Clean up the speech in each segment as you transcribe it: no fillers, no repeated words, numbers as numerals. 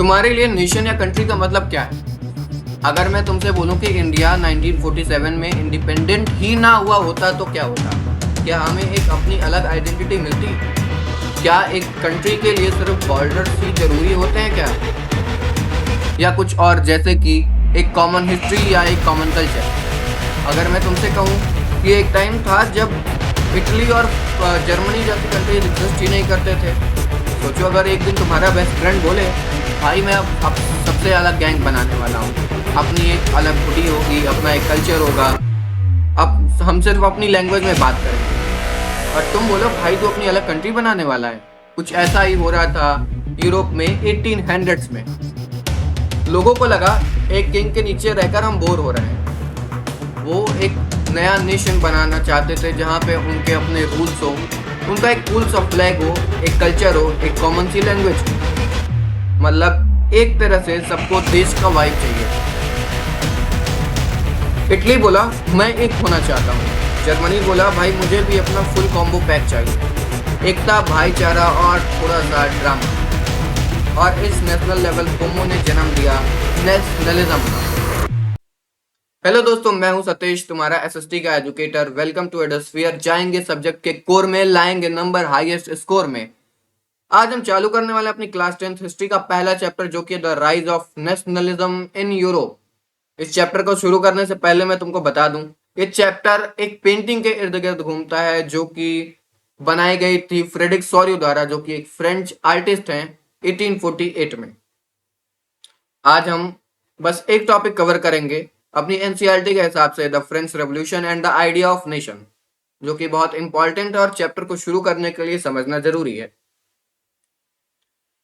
तुम्हारे लिए नेशन या कंट्री का मतलब क्या है? अगर मैं तुमसे बोलूं कि इंडिया 1947 में इंडिपेंडेंट ही ना हुआ होता तो क्या होता? क्या हमें एक अपनी अलग आइडेंटिटी मिलती? क्या एक कंट्री के लिए सिर्फ बॉर्डर्स ही जरूरी होते हैं क्या? या कुछ और, जैसे कि एक कॉमन हिस्ट्री या एक कॉमन कल्चर? अगर मैं तुमसे कहूँ कि एक टाइम था जब इटली और जर्मनी जैसी कंट्रीज एग्जिस्ट ही नहीं करते थे। सोचो अगर एक दिन तुम्हारा बेस्ट फ्रेंड बोले, भाई मैं अब सबसे अलग गैंग बनाने वाला हूँ, अपनी एक अलग बुटी होगी, अपना एक कल्चर होगा, अब हम सिर्फ अपनी लैंग्वेज में बात करेंगे, और तुम बोलो भाई तू अपनी अलग कंट्री बनाने वाला है। कुछ ऐसा ही हो रहा था यूरोप में 1800s में। लोगों को लगा एक किंग के नीचे रहकर हम बोर हो रहे हैं। वो एक नया नेशन बनाना चाहते थे जहाँ पे उनके अपने रूल्स हो, उनका एक कूल सा फ्लैग हो, एक कल्चर हो, एक कॉमन सी लैंग्वेज हो। मतलब एक तरह से सबको देश का वाइब चाहिए। इटली बोला मैं एक होना चाहता हूँ। जर्मनी बोला भाई मुझे भी अपना फुल कॉम्बो पैक चाहिए। एकता, भाईचारा और थोड़ा सा ड्रामा। और इस नेशनल लेवल कोमो ने जन्म दिया नेशनलिज्म का। हेलो दोस्तों, मैं हूं सतीश, तुम्हारा एसएसटी का एजुकेटर। Welcome to एडोस्फीयर। जाएंगे सब्जेक्ट के कोर में, लाएंगे नंबर हाईएस्ट स्कोर में। आज हम चालू करने वाले अपनी क्लास 10th हिस्ट्री का पहला चैप्टर, जो कि the rise of nationalism in Europe. इस चैप्टर को शुरू करने से पहले मैं तुमको बता दूं, ये चैप्टर एक पेंटिंग के इर्द गिर्द घूमता है जो कि बनाई गई थी फ्रेडरिक सोरियो द्वारा, जो कि एक फ्रेंच आर्टिस्ट हैं, 1848 में। आज हम बस एक टॉपिक कवर करेंगे अपनी एनसीईआरटी के हिसाब से, the French revolution and the idea of nation, जो कि बहुत इंपॉर्टेंट है और चैप्टर को शुरू करने के लिए समझना जरूरी है।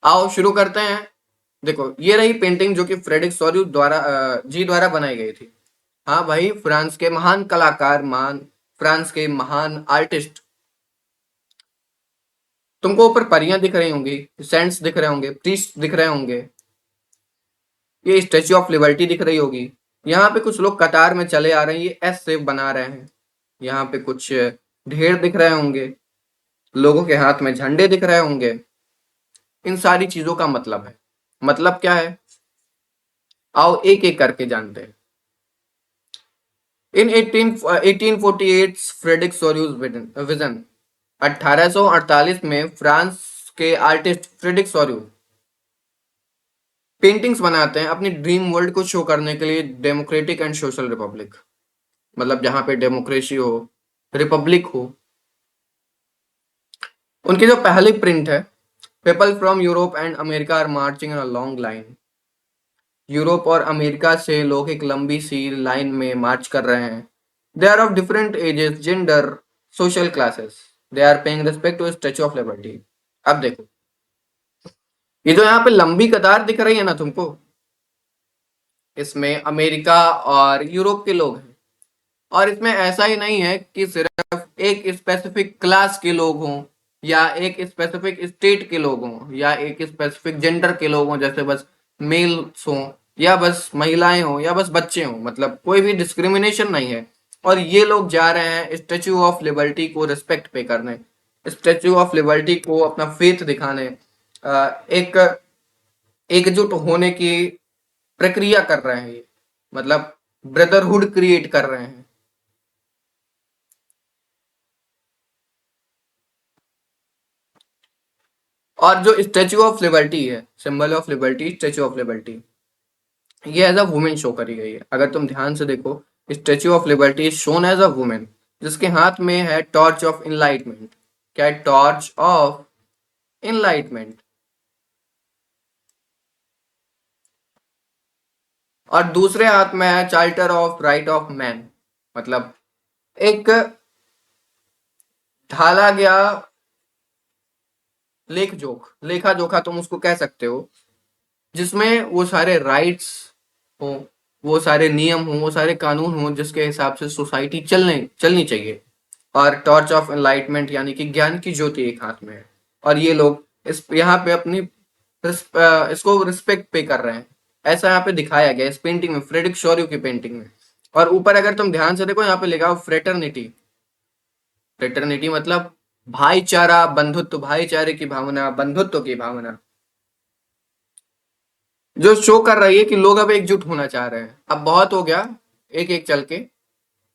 आओ शुरू करते हैं। देखो ये रही पेंटिंग जो कि फ्रेडरिक सोरियो द्वारा बनाई गई थी। हाँ भाई, फ्रांस के महान कलाकार, फ्रांस के महान आर्टिस्ट। तुमको ऊपर परियां दिख रही होंगी, सेंट्स दिख रहे होंगे, प्रीस्ट दिख रहे होंगे, ये स्टेच्यू ऑफ लिबर्टी दिख रही होगी। यहाँ पे कुछ लोग कतार में चले आ रहे हैं, ये एस शेप बना रहे हैं। यहाँ पे कुछ ढेर दिख रहे होंगे, लोगों के हाथ में झंडे दिख रहे होंगे। इन सारी चीजों का मतलब क्या है, आओ एक एक करके जानते हैं। इन 1848 फ्रेडरिक सोरियोस विजन, 1848 में फ्रांस के आर्टिस्ट फ्रेडरिक सोरियो पेंटिंग्स बनाते हैं अपनी ड्रीम वर्ल्ड को शो करने के लिए, डेमोक्रेटिक एंड सोशल रिपब्लिक। मतलब जहां पे डेमोक्रेसी हो, रिपब्लिक हो। उनकी जो पहली प्रिंट है, people from Europe and America are marching in a long line. Europe और अमेरिका से लोग एक लंबी सी लाइन में मार्च कर रहे हैं। They are of different ages, gender, social classes. They are paying respect to Statue of Liberty. अब देखो, ये जो यहाँ पे लंबी कतार दिख रही है ना तुमको, इसमें अमेरिका और यूरोप के लोग हैं। और इसमें ऐसा ही नहीं है कि सिर्फ एक स्पेसिफिक क्लास के लोग हों, या एक स्पेसिफिक स्टेट के लोग हों, या एक स्पेसिफिक जेंडर के लोग हों, जैसे बस मेल्स हों, या बस महिलाएं हों, या बस बच्चे हों। मतलब कोई भी डिस्क्रिमिनेशन नहीं है। और ये लोग जा रहे हैं स्टेच्यू ऑफ लिबर्टी को रिस्पेक्ट पे करने, स्टेच्यू ऑफ लिबर्टी को अपना फेथ दिखाने, एक एकजुट होने की प्रक्रिया कर रहे हैं। ये मतलब ब्रदरहुड क्रिएट कर रहे हैं। और जो स्टेच्यू ऑफ लिबर्टी है, symbol of liberty, Statue of Liberty, ये एज अ वुमेन शो करी गई है। अगर तुम ध्यान से देखो, Statue of Liberty is shown as a women, जिसके हाथ में है टॉर्च ऑफ इनलाइटमेंट। क्या है? Torch of enlightenment. और दूसरे हाथ में है charter of right of man. मतलब एक ढाला गया लेखा जोखा तुम उसको कह सकते हो, जिसमें वो सारे राइट्स हो, वो सारे नियम हो, वो सारे कानून हो जिसके हिसाब से सोसाइटी चलनी चाहिए। और टॉर्च ऑफ एनलाइटमेंट यानी कि ज्ञान की ज्योति एक हाथ में है। और ये लोग इस यहाँ पे अपनी इसको रिस्पेक्ट पे कर रहे हैं। ऐसा यहाँ पे दिखाया गया इस पेंटिंग में, फ्रेडरिक सोरियो की पेंटिंग में। और ऊपर अगर तुम ध्यान से देखो, यहाँ पे लिखा हो फ्रेटर्निटी। फ्रेटर्निटी मतलब भाईचारा, बंधुत्व, भाईचारे की भावना, बंधुत्व की भावना। जो शो कर रही है कि लोग अब एकजुट होना चाह रहे हैं। अब बहुत हो गया एक एक चल के,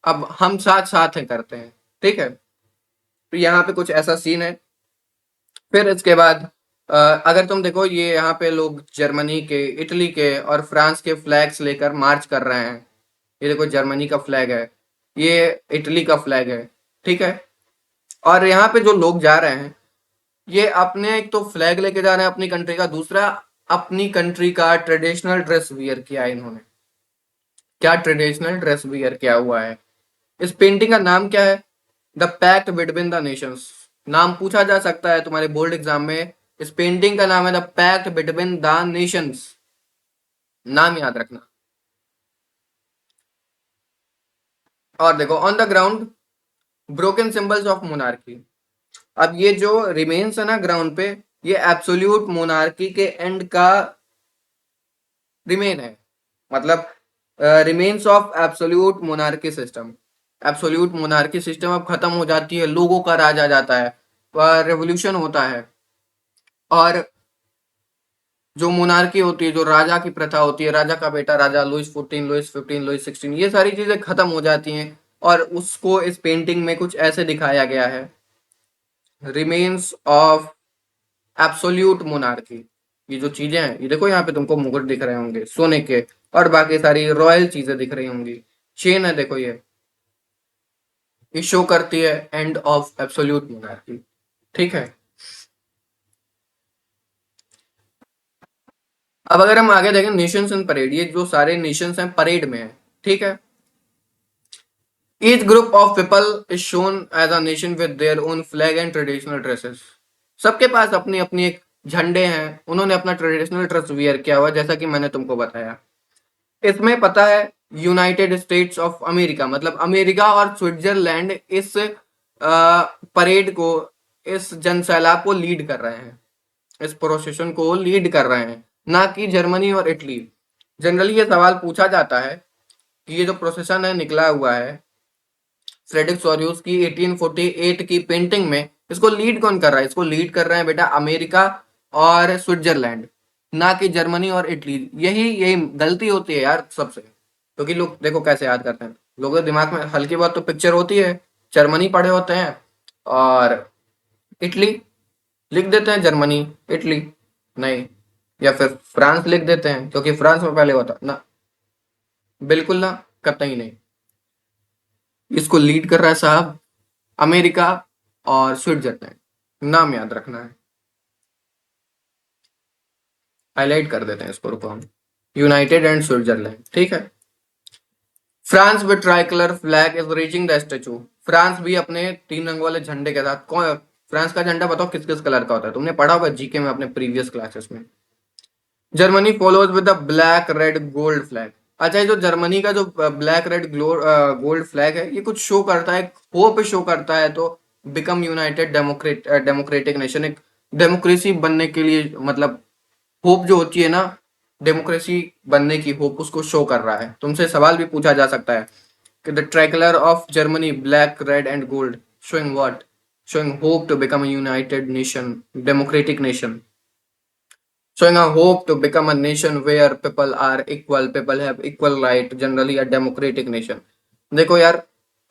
अब हम साथ साथ हैं करते हैं, ठीक है। तो यहाँ पे कुछ ऐसा सीन है। फिर इसके बाद अगर तुम देखो, ये यहाँ पे लोग जर्मनी के, इटली के और फ्रांस के फ्लैग्स लेकर मार्च कर रहे हैं। ये देखो, जर्मनी का फ्लैग है, ये इटली का फ्लैग है, ठीक है। और यहाँ पे जो लोग जा रहे हैं, ये अपने एक तो फ्लैग लेके जा रहे हैं अपनी कंट्री का, दूसरा अपनी कंट्री का ट्रेडिशनल ड्रेस वियर किया है इन्होंने। क्या ट्रेडिशनल ड्रेस वियर किया हुआ है। इस पेंटिंग का नाम क्या है? The pact between the nations. नाम पूछा जा सकता है तुम्हारे बोर्ड एग्जाम में। इस पेंटिंग का नाम है the pact between the nations. नाम याद रखना। और देखो, on the ground broken symbols of monarchy. अब ये जो रिमेन्स है ना ग्राउंड पे, ये एब्सोल्यूट मोनार्की के एंड का रिमेन है। मतलब remains of absolute monarchy system. Absolute monarchy system अब खत्म हो जाती है, लोगों का राज आ जाता है, रेवोल्यूशन होता है। और जो मोनार्की होती है, जो राजा की प्रथा होती है, राजा का बेटा राजा, लुइस 14, लुइस 15, लुइस 16, ये सारी चीजें खत्म हो जाती हैं। और उसको इस पेंटिंग में कुछ ऐसे दिखाया गया है, रिमेन्स ऑफ एब्सोल्यूट मोनार्की। ये जो चीजें हैं, ये देखो यहाँ पे तुमको मुकुट दिख रहे होंगे सोने के, और बाकी सारी रॉयल चीजें दिख रही होंगी। चेन है देखो, ये शो करती है एंड ऑफ एब्सोल्यूट मोनार्की, ठीक है। अब अगर हम आगे देखें, नेशंस इन परेड, ये जो सारे नेशंस हैं परेड में है, ठीक है। Each group of people is shown as a nation with their own flag and traditional dresses. सबके पास अपनी अपनी एक झंडे हैं, उन्होंने अपना ट्रेडिशनल ड्रेस वियर किया हुआ, जैसा कि मैंने तुमको बताया। इसमें पता है, यूनाइटेड स्टेट्स ऑफ अमेरिका, मतलब अमेरिका और स्विट्जरलैंड इस परेड को, इस जनसैलाब को लीड कर रहे हैं, इस प्रोसेशन को लीड कर रहे हैं, ना कि जर्मनी और इटली। जनरली ये सवाल पूछा जाता है कि ये जो प्रोसेशन है निकला हुआ है फ्रेडरिक सोरिउस की 1848 की पेंटिंग में, इसको लीड कौन कर रहा है? इसको लीड कर रहे हैं बेटा अमेरिका और स्विट्जरलैंड, ना कि जर्मनी और इटली। यही यही गलती होती है यार सबसे, क्योंकि लोग देखो कैसे याद करते हैं, लोगों के दिमाग में हल्की बहुत तो पिक्चर होती है, जर्मनी पढ़े होते हैं और इटली लिख देते हैं, जर्मनी इटली नहीं, या फिर फ्रांस लिख देते हैं क्योंकि फ्रांस में पहले होता ना, बिल्कुल ना, कतई नहीं। इसको लीड कर रहा है साहब अमेरिका और स्विट्जरलैंड। नाम याद रखना है, हाईलाइट कर देते हैं इसको, रुको हम, यूनाइटेड एंड स्विट्जरलैंड, ठीक है। France with tricolour flag is reaching the statue. France भी अपने 3 रंग वाले झंडे के साथ, कौन फ्रांस का झंडा बताओ किस किस कलर का होता है? तुमने पढ़ा होगा जीके में अपने प्रीवियस क्लासेस में। Germany follows with the black red gold flag. अच्छा, ये जो जर्मनी का जो ब्लैक रेड गोल्ड फ्लैग है, ये कुछ शो करता है, होप शो करता है, तो बिकम यूनाइटेड डेमोक्रेटिक नेशन, एक डेमोक्रेसी बनने के लिए, मतलब होप जो होती है ना, डेमोक्रेसी बनने की होप, उसको शो कर रहा है। तुमसे सवाल भी पूछा जा सकता है कि the tricolour of Germany black red and gold showing what? Showing hope to become a united nation, democratic nation, showing a hope to become a nation where people are equal, people have equal right, generally a democratic nation। देखो यार,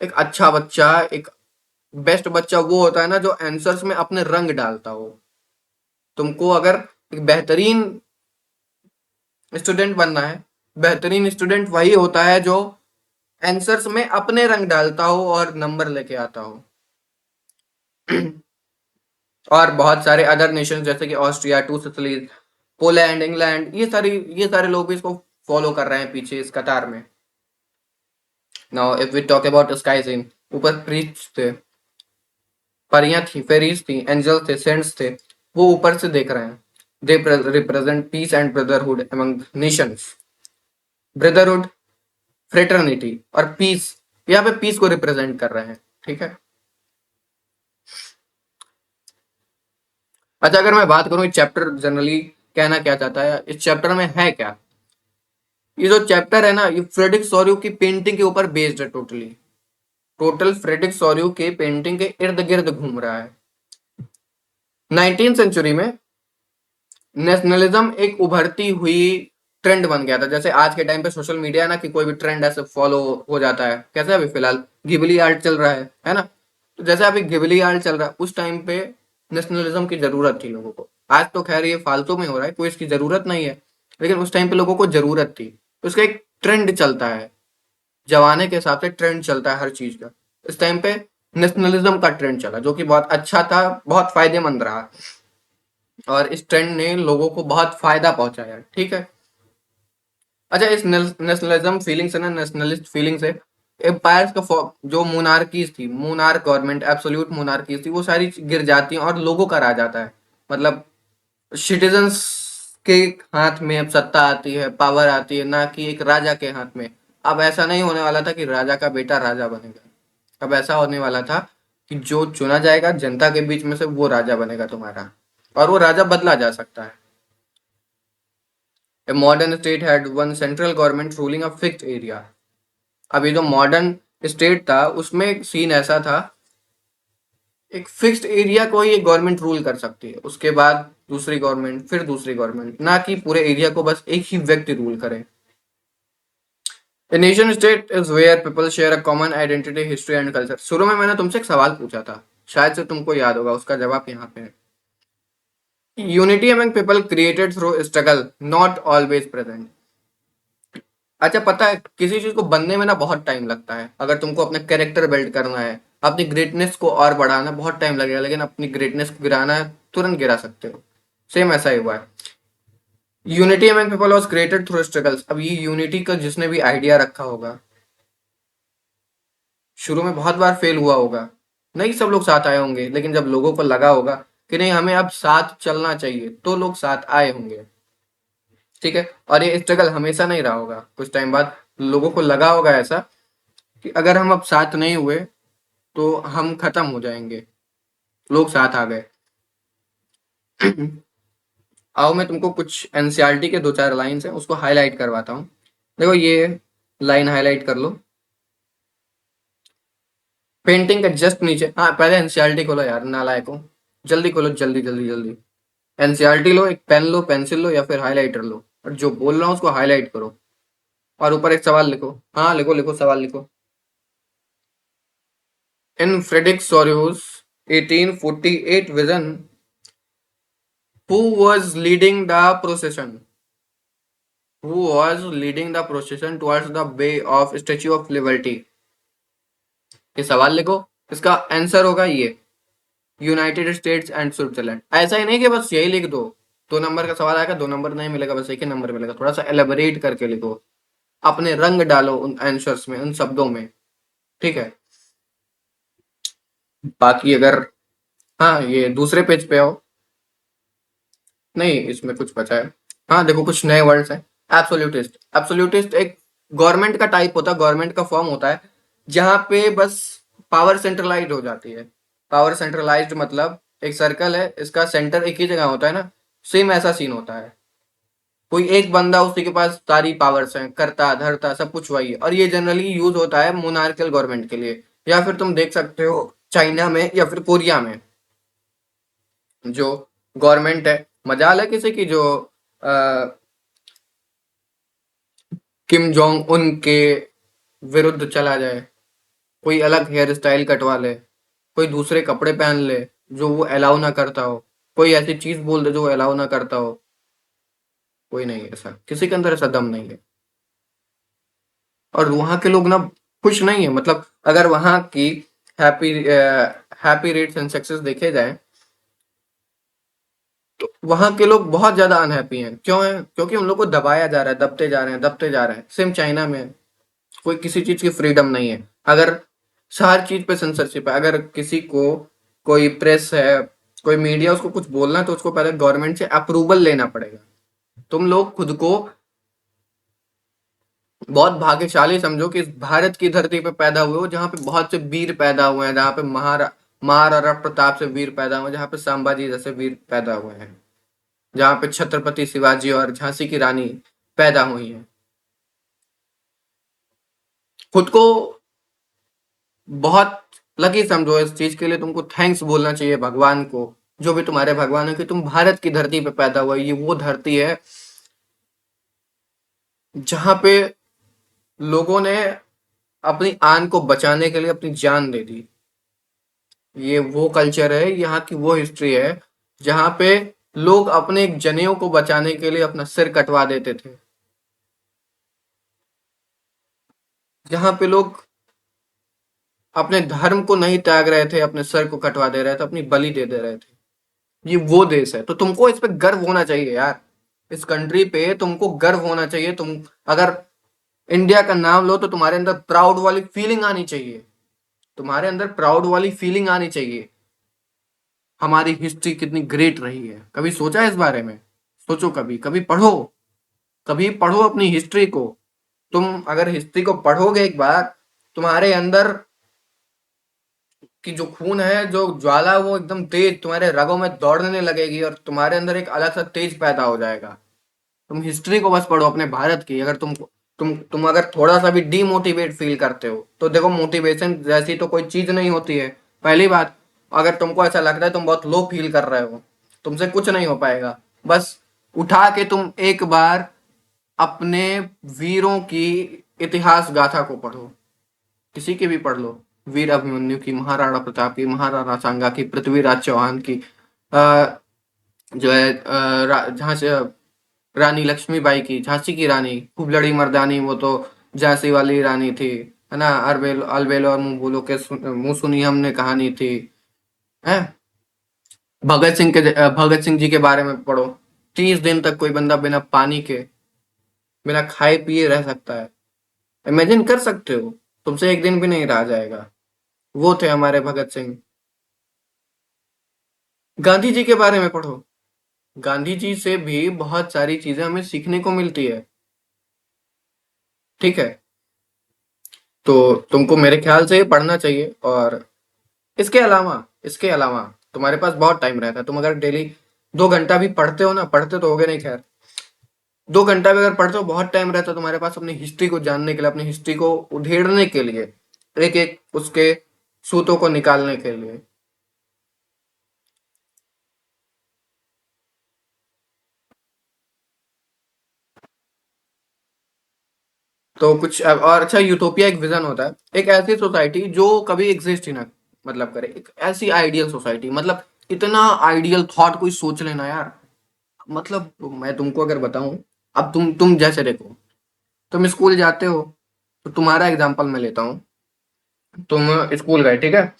एक अच्छा बच्चा, एक best बच्चा वो होता है ना जो आंसर्स में अपने रंग डालता हो। तुमको अगर एक बेहतरीन स्टूडेंट बनना है, बेहतरीन स्टूडेंट वही होता है जो आंसर्स में अपने रंग डालता हो और नंबर लेके आता हो। और बहुत सारे अदर नेशन जैसे कि Austria, two Sicily, Poland, England, ये सारे लोग भी इसको फॉलो कर रहे हैं पीछे इस कतार में। Now if we talk about sky scene, ऊपर प्रीस्ट थे, परियां थी, फेरीज थी, एंजल थे, सेंट्स थे, वो ऊपर से देख रहे हैं। They represent peace and brotherhood among nations. Brotherhood, fraternity और पीस, यहाँ पे पीस को रिप्रेजेंट कर रहे हैं, ठीक है। अच्छा, अगर मैं बात करूं इस चैप्टर जनरली कहना क्या चाहता है, इस चैप्टर में है क्या? ये जो चैप्टर है ना, ये फ्रेडरिक सोरिउ की पेंटिंग के ऊपर बेस्ड है टोटली। टोटल फ्रेडरिक सोरिउ के पेंटिंग के इर्द गिर्द घूम रहा है। 19th सेंचुरी में नेशनलिज्म एक उभरती हुई ट्रेंड बन गया था। जैसे आज के टाइम पे सोशल मीडिया है ना, कि कोई भी ट्रेंड ऐसे फॉलो हो जाता है। कैसे अभी फिलहाल घिबली आर्ट चल रहा है ना। तो जैसे अभी घिबली आर्ट चल रहा है, उस टाइम पे नेशनलिज्म की जरूरत थी लोगों को। आज तो खैर ये फालतू में हो रहा है, कोई इसकी जरूरत नहीं है, लेकिन उस टाइम पे लोगों को जरूरत थी। तो उसका एक ट्रेंड चलता है, जमाने के हिसाब से ट्रेंड चलता है हर चीज का। इस टाइम पे नेशनलिज्म का ट्रेंड चला, जो कि बहुत अच्छा था, बहुत फायदेमंद रहा, और इस ट्रेंड ने लोगों को बहुत फायदा पहुंचाया। ठीक है। अच्छा, इस नेशनलिज्म फीलिंग से ना, नेशनलिस्ट फीलिंग से एम्पायर्स का जो मोनार्कीज थी, मोनार्क गवर्नमेंट, एब्सोल्यूट मोनार्कीज थी, वो सारी गिर जाती हैं और लोगों का राज आता है। मतलब सिटीजन्स के हाथ में अब सत्ता आती है, पावर आती है, ना कि एक राजा के हाथ में। अब ऐसा नहीं होने वाला था कि राजा का बेटा राजा बनेगा। अब ऐसा होने वाला था कि जो चुना जाएगा जनता के बीच में से, वो राजा बनेगा तुम्हारा, और वो राजा बदला जा सकता है। A modern state had one central government ruling a fixed area. अब ये जो मॉडर्न स्टेट था, उसमें एक सीन ऐसा था, एक फिक्स्ड एरिया को ही एक गवर्नमेंट रूल कर सकती है, उसके बाद दूसरी गवर्नमेंट, फिर दूसरी गवर्नमेंट, ना कि पूरे एरिया को बस एक ही व्यक्ति रूल करे। A nation state is where people share a common identity, history and culture. शुरू में मैंने तुमसे एक सवाल पूछा था, शायद से तुमको याद होगा, उसका जवाब यहाँ पे है। Unity among people created through struggle, not always present. अच्छा, पता है किसी चीज को बनने में ना बहुत टाइम लगता है। अगर तुमको अपना कैरेक्टर बिल्ड करना है, अपनी ग्रेटनेस को और बढ़ाना, बहुत टाइम लगेगा, लेकिन अपनी ग्रेटनेस को गिराना है, तुरंत गिरा सकते हो। सेम ऐसा ही हुआ है। Unity among people was created through struggles. अब ये यूनिटी का जिसने भी आइडिया रखा होगा, शुरू में बहुत बार फेल हुआ होगा, नहीं सब लोग साथ आए होंगे, लेकिन जब लोगों को लगा होगा कि नहीं हमें अब साथ चलना चाहिए, तो लोग साथ आए होंगे। ठीक है। और ये स्ट्रगल हमेशा नहीं रहा होगा, कुछ टाइम बाद लोगों को लगा होगा ऐसा कि अगर हम अब साथ नहीं हुए तो हम खत्म हो जाएंगे। लोग साथ आ गए। आओ मैं तुमको कुछ एनसीईआरटी के दो चार लाइन्स हैं, उसको हाईलाइट करवाता हूँ। देखो ये लाइन हाईलाइट कर लो, पेंटिंग के जस्ट नीचे। हाँ, पहले एनसीईआरटी खोलो यार, नालायकों, जल्दी खोलो, जल्दी जल्दी जल्दी। एनसीईआरटी लो, एक पेन लो, पेंसिल लो, या फिर हाईलाइटर लो, और जो बोल रहा हूँ उसको हाईलाइट करो, और ऊपर एक सवाल लिखो। हाँ लिखो लिखो, सवाल लिखो। In Frederick Sorrow's 1848 vision, who was leading the procession? Who was leading the procession towards the Bay of Statue of Liberty? ये सवाल लिखो, इसका आंसर होगा ये, यूनाइटेड स्टेट्स एंड स्विट्जरलैंड। ऐसा ही नहीं कि बस यही लिख दो, 2 नंबर का सवाल आएगा, 2 नंबर नहीं मिलेगा, बस एक ही नंबर मिलेगा। थोड़ा सा एलेबोरेट करके लिखो, अपने रंग डालो उन आंसर्स में, उन शब्दों में। ठीक है। बाकी अगर, हाँ ये दूसरे पेज पे आओ, नहीं इसमें कुछ बचा है। हाँ देखो, कुछ नए वर्ड्स हैं। एब्सोल्यूटिस्ट। एब्सोल्यूटिस्ट एक गवर्नमेंट का टाइप होता है, गवर्नमेंट का फॉर्म होता है, जहां पे बस पावर सेंट्रलाइज हो जाती है। पावर सेंट्रलाइज्ड मतलब एक सर्कल है, इसका सेंटर एक ही जगह होता है ना, सेम ऐसा सीन होता है। कोई एक बंदा, उसी के पास सारी पावर्स हैं, करता धरता सब कुछ वही है, और ये जनरली यूज होता है मोनार्कल गवर्नमेंट के लिए। या फिर तुम देख सकते हो चाइना में या फिर कोरिया में, जो गवर्नमेंट है, मजाल है किसी की जो किम जोंग उन के विरुद्ध चला जाए, कोई अलग हेयर स्टाइल कटवा ले, कोई दूसरे कपड़े पहन ले जो वो अलाउ ना करता हो, कोई ऐसी चीज बोल दे जो वो अलाउ ना करता हो। कोई नहीं है ऐसा, किसी के अंदर ऐसा दम नहीं है। और वहां के लोग ना खुश नहीं है। मतलब अगर वहां की happy happy rates and success देखे जाए, तो वहां के लोग बहुत ज्यादा अनहैप्पी हैं। क्यों है? क्योंकि उन लोग को दबाया जा रहा है, दबते जा रहे हैं, दबते जा रहे हैं। सेम चाइना में कोई किसी चीज की फ्रीडम नहीं है। अगर हर चीज पे सेंसरशिप है, अगर किसी को, कोई प्रेस है, कोई मीडिया, उसको कुछ बोलना है तो उसको पहले गवर्नमेंट से अप्रूवल लेना पड़ेगा। तुम लोग खुद को बहुत भाग्यशाली समझो कि इस भारत की धरती पे पैदा हुए हो, जहाँ पे बहुत से वीर पैदा हुए हैं, जहाँ पे महाराणा प्रताप से वीर पैदा हुए हैं, जहाँ पे संभाजी जैसे वीर पैदा हुए हैं, जहाँ पे छत्रपति शिवाजी और झांसी की रानी पैदा हुई हैं। खुद को बहुत लकी समझो, इस चीज के लिए तुमको थैंक्स बोलना चाहिए भगवान को, जो भी तुम्हारे भगवान है, कि तुम भारत की धरती पे पैदा हुआ। ये वो धरती है जहाँ पे लोगों ने अपनी आन को बचाने के लिए अपनी जान दे दी। ये वो कल्चर है, यहाँ की वो हिस्ट्री है जहाँ पे लोग अपने एक जनेऊ को बचाने के लिए अपना सिर कटवा देते थे। जहाँ पे लोग अपने धर्म को नहीं त्याग रहे थे, अपने सर को कटवा दे रहे थे, अपनी बलि दे दे रहे थे। ये वो देश है, तो तुमको इस पे गर्व होना चाहिए यार। इस कंट्री पे तुमको गर्व होना चाहिए। तुम अगर इंडिया का नाम लो तो तुम्हारे अंदर प्राउड वाली फीलिंग आनी चाहिए। तुम्हारे अंदर प्राउड वाली फीलिंग आनी चाहिए। हमारी हिस्ट्री कितनी ग्रेट रही है, कभी सोचा है इस बारे में? सोचो, कभी कभी पढ़ो, कभी पढ़ो अपनी हिस्ट्री को। तुम अगर हिस्ट्री को पढ़ोगे एक बार, तुम्हारे अंदर की जो खून है, जो ज्वाला, वो एकदम तेज तुम्हारे रगों में दौड़ने लगेगी और तुम्हारे अंदर एक अलग सा तेज पैदा हो जाएगा। तुम हिस्ट्री को बस पढ़ो अपने भारत की। अगर तुम अगर थोड़ा सा भी डीमोटिवेट फील करते हो तो देखो, मोटिवेशन जैसी तो कोई चीज नहीं होती है। पहली बात, अगर तुमको ऐसा लगता है तुम बहुत लो फील कर रहे हो, तुमसे कुछ नहीं हो पाएगा। बस उठा के तुम एक बार अपने वीरों की इतिहास गाथा को पढ़ो। किसी की भी पढ़ लो, वीर अभिमन्यु की, महाराणा प्रताप की, महाराणा सांगा की, पृथ्वीराज चौहान की, अ, जो है जहाँ से रानी लक्ष्मीबाई की, झांसी की रानी, खूब लड़ी मर्दानी, वो तो झांसी वाली रानी थी, है ना। अलबेलो अलबेलो और मुंह बोलो के मुंह सुनी हमने कहानी थी, है। भगत सिंह जी के बारे में पढ़ो। 30 दिन तक कोई बंदा बिना पानी के, बिना खाए पिए रह सकता है। इमेजिन कर सकते हो? तुमसे एक दिन भी नहीं रहा जाएगा। वो थे हमारे भगत सिंह। गांधी जी के बारे में पढ़ो। गांधी जी से भी बहुत सारी चीजें हमें सीखने को मिलती है। ठीक है, तो तुमको मेरे ख्याल से ये पढ़ना चाहिए। और इसके अलावा तुम्हारे पास बहुत टाइम रहता है। तुम अगर डेली 2 घंटा भी पढ़ते हो ना, पढ़ते तो होगे नहीं खैर, 2 घंटा भी अगर पढ़ते हो, बहुत टाइम रहता है तुम्हारे पास अपनी हिस्ट्री को जानने के लिए, अपनी हिस्ट्री को उधेड़ने के लिए, एक एक उसके सूतों को निकालने के लिए। तो कुछ और अच्छा, यूटोपिया एक विजन होता है, एक ऐसी सोसाइटी जो कभी एग्जिस्ट ही ना मतलब करे, एक ऐसी आइडियल सोसाइटी। मतलब इतना आइडियल थॉट कोई सोच लेना यार। मतलब मैं तुमको अगर बताऊं, अब तुम जैसे देखो, तुम स्कूल जाते हो, तो तुम्हारा एग्जांपल मैं लेता हूँ। तुम स्कूल गए, ठीक है।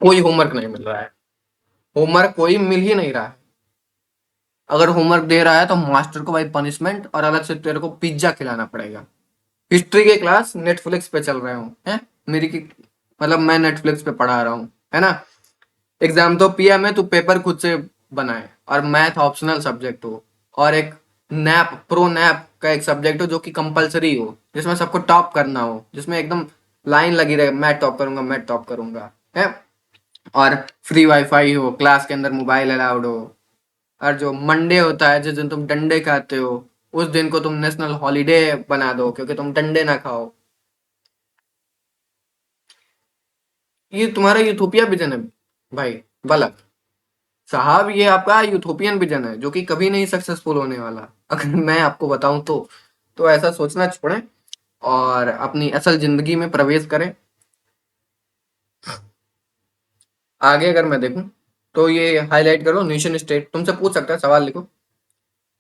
कोई होमवर्क नहीं मिल रहा है, होमवर्क कोई मिल ही नहीं रहा है। अगर होमवर्क दे रहा है तो मास्टर को भाई पनिशमेंट, और अलग से तेरे को पिज्जा खिलाना पड़ेगा। हिस्ट्री के क्लास नेटफ्लिक्स पे चल रहे हो, हैं मेरी की, मतलब मैं नेटफ्लिक्स पे पढ़ा रहा हूँ, है ना। एग्जाम तो पीएम है, तू पेपर खुद से बनाए, और मैथ ऑप्शनल सब्जेक्ट हो, और एक नैप प्रो नैप का एक सब्जेक्ट हो जो कि कंपलसरी हो, जिसमें सबको टॉप करना हो, जिसमें एकदम लाइन लगी रहे, मैं टॉप करूंगा, मैं टॉप करूंगा, है। और फ्री वाईफाई हो, क्लास के अंदर मोबाइल अलाउड हो। और जो मंडे होता है, जिस दिन तुम डंडे खाते हो, उस दिन को तुम नेशनल हॉलीडे बना दो क्योंकि तुम डंडे ना खाओ। ये तुम्हारा यूथोपिया विजन है भाई, बलक साहब। ये आपका यूथोपियन विजन है जो कि कभी नहीं सक्सेसफुल होने वाला। अगर मैं आपको बताऊं तो ऐसा सोचना छोड़ें और अपनी असल जिंदगी में प्रवेश करें। आगे अगर मैं देखूं तो ये हाईलाइट करो, नेशन स्टेट तुमसे पूछ सकता है, सवाल लिखो।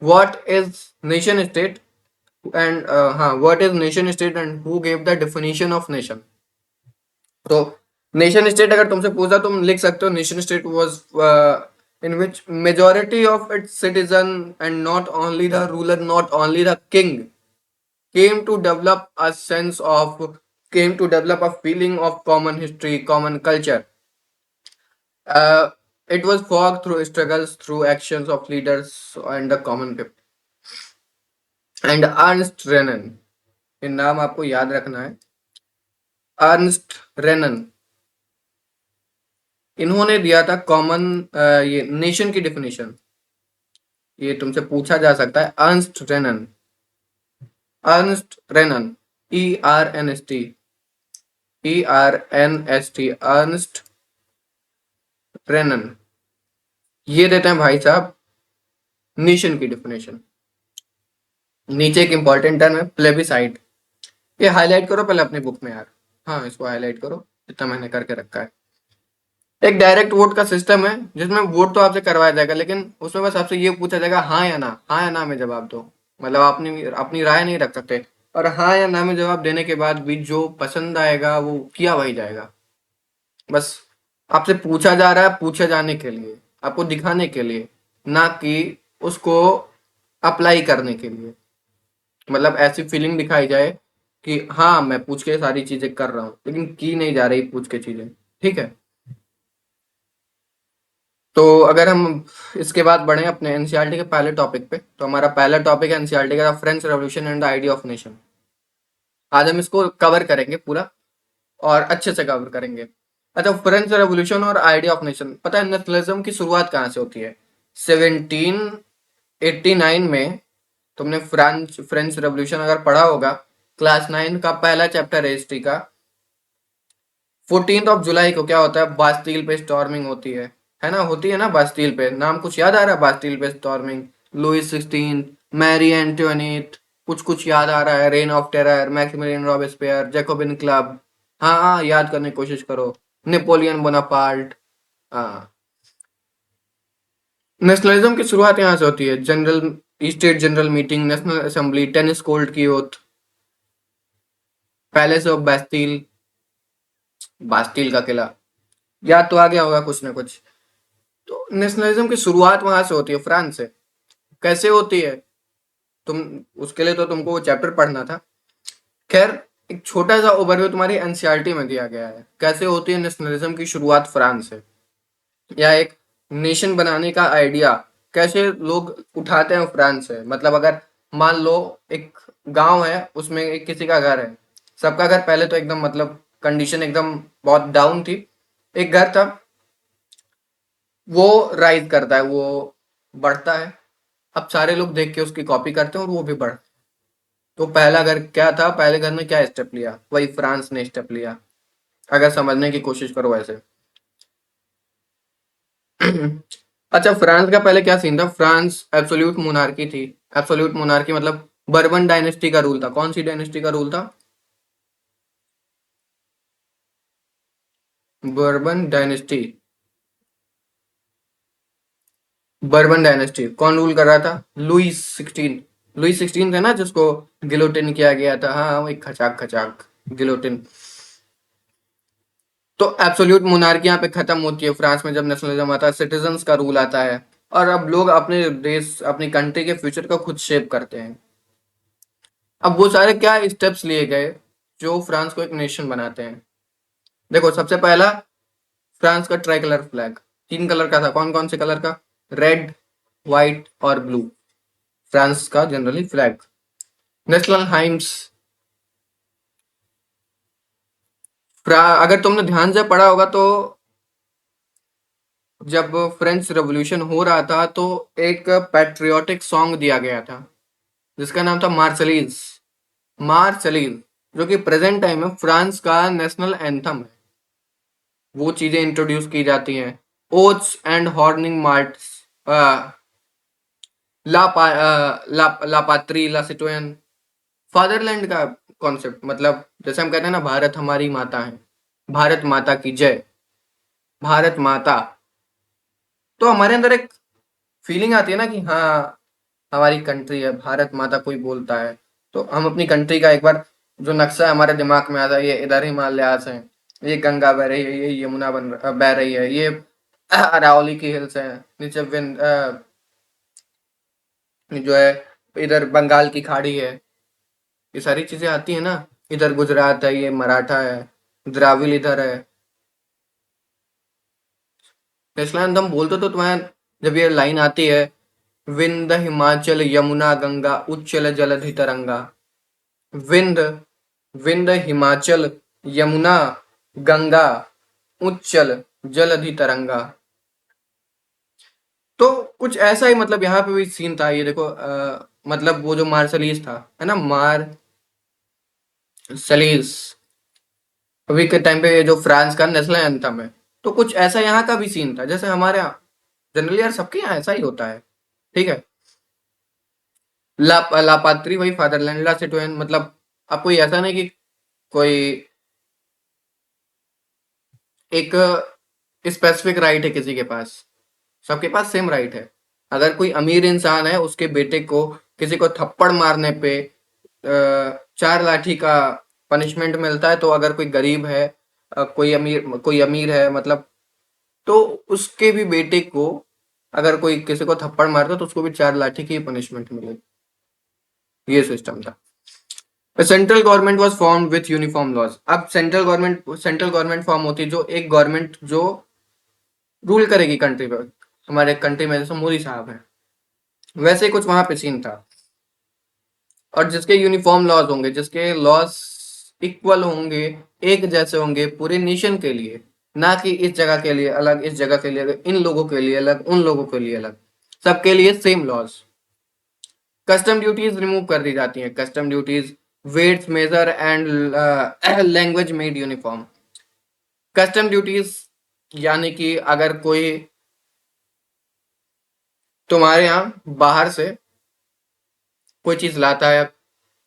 What is nation state and हाँ, what is nation state and who gave the definition of nation. तो नेशन स्टेट अगर तुमसे पूछा, तुम लिख सकते हो, nation state was in which majority of its citizen, and not only the ruler, not only the king, came to develop a sense of, came to develop a feeling of common history, common culture. It was fought through struggles, through actions of leaders and the common people. And Ernst Renan, ये नाम आपको याद रखना है, Ernst रेनन। इन्होंने दिया था common, ये नेशन की डेफिनेशन। ये तुमसे पूछा जा सकता है, Ernst Renan, Ernst Renan, ERNST, ERNST, Ernst Renan. ये देते हैं भाई साहब नेशन की डेफिनेशन। नीचे एक इंपॉर्टेंट टर्म है प्लेबिसाइड। ये हाईलाइट करो पहले अपनी बुक में यार। हाँ, इसको हाईलाइट करो, जितना मैंने करके रखा है। एक डायरेक्ट वोट का सिस्टम है जिसमें वोट तो आपसे करवाया जाएगा, लेकिन उसमें बस आपसे ये पूछा जाएगा हाँ या ना, हाँ या ना में जवाब दो। मतलब अपनी अपनी राय नहीं रख सकते। और हाँ या ना में जवाब देने के बाद भी जो पसंद आएगा वो किया वही जाएगा। बस आपसे पूछा जा रहा है पूछे जाने के लिए, आपको दिखाने के लिए, ना कि उसको अप्लाई करने के लिए। मतलब ऐसी फीलिंग दिखाई जाए कि हाँ मैं पूछ के सारी चीजें कर रहा हूँ, लेकिन की नहीं जा रही पूछ के चीजें। ठीक है। तो अगर हम इसके बाद बढ़े अपने एनसीईआरटी के पहले टॉपिक पे, तो हमारा पहला टॉपिक है एनसीईआरटी का French revolution and the idea of nation. आज हम इसको कवर करेंगे पूरा, और अच्छे से कवर करेंगे। अच्छा, फ्रेंच रेवोल्यूशन और आइडिया ऑफ नेशन, पता है नेशनलिज्म की शुरुआत कहाँ से होती है? 1789 में। तुमने फ्रांस फ्रेंच रेवोल्यूशन अगर पढ़ा होगा, क्लास 9 का पहला चैप्टर है हिस्ट्री का। 14 जुलाई को क्या होता है? बास्टील पे स्टॉर्मिंग होती है ना? होती है ना बास्टील पे? नाम कुछ याद आ रहा है बास्टील पे स्टॉर्मिंग? लुइस 16, मैरी एंटोनीट, कुछ कुछ याद आ रहा है? Rain of terror, Maximilian Robespierre, Jacobin club. हाँ हाँ, याद करने की कोशिश करो। Napoleon Bonaparte. हाँ। नेशनलिज्म की शुरुआत यहाँ से होती है। General state general meeting, national assembly, tennis court की ओथ, पैलेस ऑफ बास्टील, बास्टील का किला। याद तो आ गया होगा कुछ ना कुछ। तो नेशनलिज्म की शुरुआत वहां से होती है, फ्रांस से। कैसे होती है? तुम उसके लिए तो तुमको वो चैप्टर पढ़ना था। खैर, एक छोटा सा ओवरव्यू तुम्हारी एनसीईआरटी में दिया गया है। कैसे होती है नेशनलिज्म की शुरुआत फ्रांस से, या एक नेशन बनाने का आइडिया कैसे लोग उठाते हैं फ्रांस से। मतलब अगर मान लो एक गांव है, उसमें एक किसी का घर है। सबका घर पहले तो एकदम मतलब कंडीशन एकदम बहुत डाउन थी। एक घर था, वो राइज करता है, वो बढ़ता है। अब सारे लोग देख के उसकी कॉपी करते हैं और वो भी बढ़। तो पहला घर क्या था? पहले घर ने क्या स्टेप लिया? वही फ्रांस ने स्टेप लिया। अगर समझने की कोशिश करो ऐसे। अच्छा, फ्रांस का पहले क्या सीन था? फ्रांस एब्सोल्यूट मोनार्की थी। एब्सोल्यूट मोनार्की मतलब बर्बन डायनेस्टी का रूल था। कौन सी डायनेस्टी का रूल था? Bourbon dynasty. बर्बन डायनेस्टी कौन रूल कर रहा था? लुइस 16। लुइस 16 थे ना, जिसको गिलोटिन किया गया था। हाँ, वही खचाक खचाक गिलोटिन। तो एब्सोल्यूट मोनार्की यहाँ पे खत्म होती है फ्रांस में, जब नेशनलिज्म आता है, सिटीजन्स का रूल आता है। और अब लोग अपने देश, अपनी कंट्री के फ्यूचर को खुद शेप करते हैं। अब वो सारे क्या स्टेप्स लिए गए जो फ्रांस को एक नेशन बनाते हैं? देखो, सबसे पहला, फ्रांस का ट्राई कलर फ्लैग। 3 कलर का था। कौन कौन से कलर का? रेड, व्हाइट और ब्लू। फ्रांस का जनरली फ्लैग। National hymns. अगर तुमने ध्यान से पढ़ा होगा तो जब फ्रेंच रेवोल्यूशन हो रहा था तो एक पैट्रियोटिक सॉन्ग दिया गया था, जिसका नाम था मार्शलीज। मार्शलीज, जो कि प्रेजेंट टाइम में फ्रांस का नेशनल एंथम है। वो चीजें इंट्रोड्यूस की जाती हैं। Oaths and honouring martyrs, la patrie, la citoyen, fatherland का कॉन्सेप्ट। मतलब जैसे हम कहते हैं ना, भारत हमारी माता है, भारत माता की जय, भारत माता। तो हमारे अंदर एक फीलिंग आती है ना कि हाँ, हमारी कंट्री है, भारत माता कोई बोलता है, तो हम अपनी कंट्री का एक बार जो नक्शा है हमारे दिमाग में आता है। ये इधर हिमालयास है, ये गंगा बह रही है, ये यमुना बह रही है, ये अरावली की हिल्स है, नीचे जो है इधर बंगाल की खाड़ी है। ये सारी चीजें आती है ना। इधर गुजरात है, ये मराठा है, द्राविड़ इधर है। नेशनल एंथम बोलते तो तुम्हें, जब ये लाइन आती है, विंद हिमाचल यमुना गंगा उच्चल जलधि तरंगा। विंद, विंद हिमाचल यमुना गंगा उच्चल जलधि तरंगा। तो कुछ ऐसा ही मतलब यहाँ पे भी सीन था। ये देखो, मतलब वो जो मार्शलीज था, है ना, मार्शलीज, अभी के टाइम पे ये जो फ्रांस का नेशनल एंथम है। तो कुछ ऐसा यहाँ का भी सीन था, जैसे हमारे यहाँ जनरली यार सबके यहाँ ऐसा ही होता है। ठीक है। लापात्री वही फादरलैंड, ला सिटोयन मतलब अब कोई ऐसा नहीं कि कोई एक स्पेसिफिक राइट है किसी के पास, सबके पास सेम राइट है। अगर कोई अमीर इंसान है उसके बेटे को किसी को थप्पड़ मारने पे 4 लाठी का पनिशमेंट मिलता है, तो अगर कोई गरीब है, कोई अमीर है मतलब, तो उसके भी बेटे को अगर कोई किसी को थप्पड़ मारता है तो उसको भी 4 लाठी की पनिशमेंट मिलेगी। ये सिस्टम था। Central government was form with uniform laws. अब सेंट्रल गवर्नमेंट फॉर्म होती है, जो एक गवर्नमेंट जो रूल करेगी कंट्री पर। हमारे कंट्री में जैसे मोदी साहब हैं, वैसे ही कुछ वहां पे सीन था। और जिसके यूनिफॉर्म लॉज होंगे, जिसके लॉज इक्वल होंगे, एक जैसे होंगे पूरे नेशन के लिए, ना कि इस जगह के लिए अलग, इस जगह के लिए अलग, इन लोगों के लिए अलग, उन लोगों के लिए अलग, सबके लिए same laws. Custom duties remove कर दी जाती हैं। Custom duties, weights measure and language made uniform. Custom duties यानी कि अगर कोई तुम्हारे यहाँ बाहर से कोई चीज लाता है,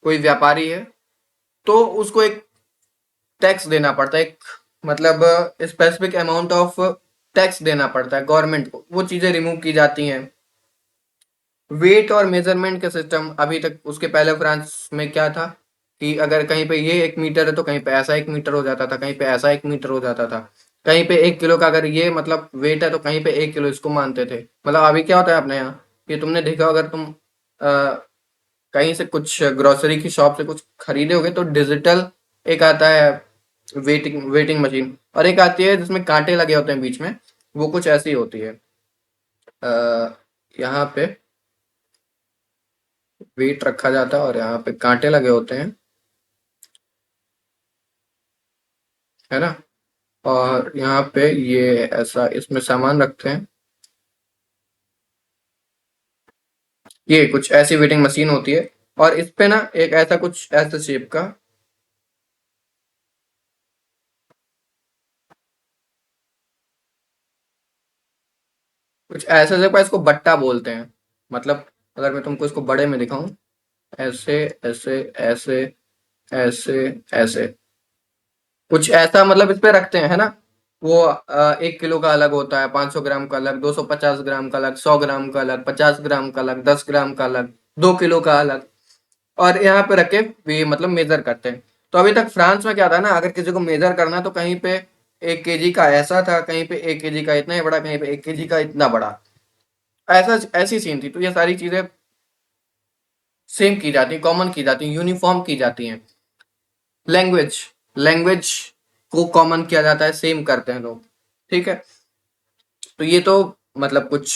कोई व्यापारी है, तो उसको एक टैक्स देना पड़ता है, एक मतलब स्पेसिफिक अमाउंट ऑफ टैक्स देना पड़ता है गवर्नमेंट को। वो चीजें रिमूव की जाती हैं। वेट और मेजरमेंट का सिस्टम अभी तक, उसके पहले फ्रांस में क्या था कि अगर कहीं पे ये 1 मीटर है तो कहीं पे ऐसा 1 मीटर हो जाता था, कहीं पे ऐसा 1 मीटर हो जाता था। कहीं पे 1 किलो का अगर ये मतलब वेट है तो कहीं पे 1 किलो इसको मानते थे। मतलब अभी क्या होता है अपने यहाँ, कि तुमने देखा अगर तुम कहीं से कुछ ग्रोसरी की शॉप से कुछ खरीदे होगे तो डिजिटल एक आता है वेटिंग वेटिंग मशीन, और एक आती है जिसमें कांटे लगे होते हैं बीच में, वो कुछ ऐसी होती है। यहाँ पे वेट रखा जाता है और यहाँ पे कांटे लगे होते हैं, है ना। और यहाँ पे ये ऐसा इसमें सामान रखते हैं। ये कुछ ऐसी वेटिंग मशीन होती है, और इस पे ना एक ऐसा कुछ ऐसा शेप का कुछ ऐसा शेप का, इसको बट्टा बोलते हैं। मतलब अगर मैं तुमको इसको बड़े में दिखाऊं, ऐसे ऐसे ऐसे ऐसे ऐसे कुछ ऐसा मतलब इस पे रखते हैं, है ना। वो 1 किलो का अलग होता है, 500 ग्राम का अलग, 250 ग्राम का अलग, 100 ग्राम का अलग, 50 ग्राम का अलग, 10 ग्राम का अलग, 2 किलो का अलग, और यहाँ पे रख के भी मतलब मेजर करते हैं। तो अभी तक फ्रांस में क्या था ना, अगर किसी को मेजर करना है तो कहीं पे 1 केजी का ऐसा था, कहीं पे 1 केजी का इतना ही बड़ा, कहीं पे 1 केजी का इतना बड़ा, ऐसा ऐसी सीन थी। तो ये सारी चीजें सेम की जाती हैं, कॉमन की जाती हैं, यूनिफॉर्म की जाती हैं। लैंग्वेज लैंग्वेज को कॉमन किया जाता है, सेम करते हैं लोग, ठीक है। तो ये तो मतलब कुछ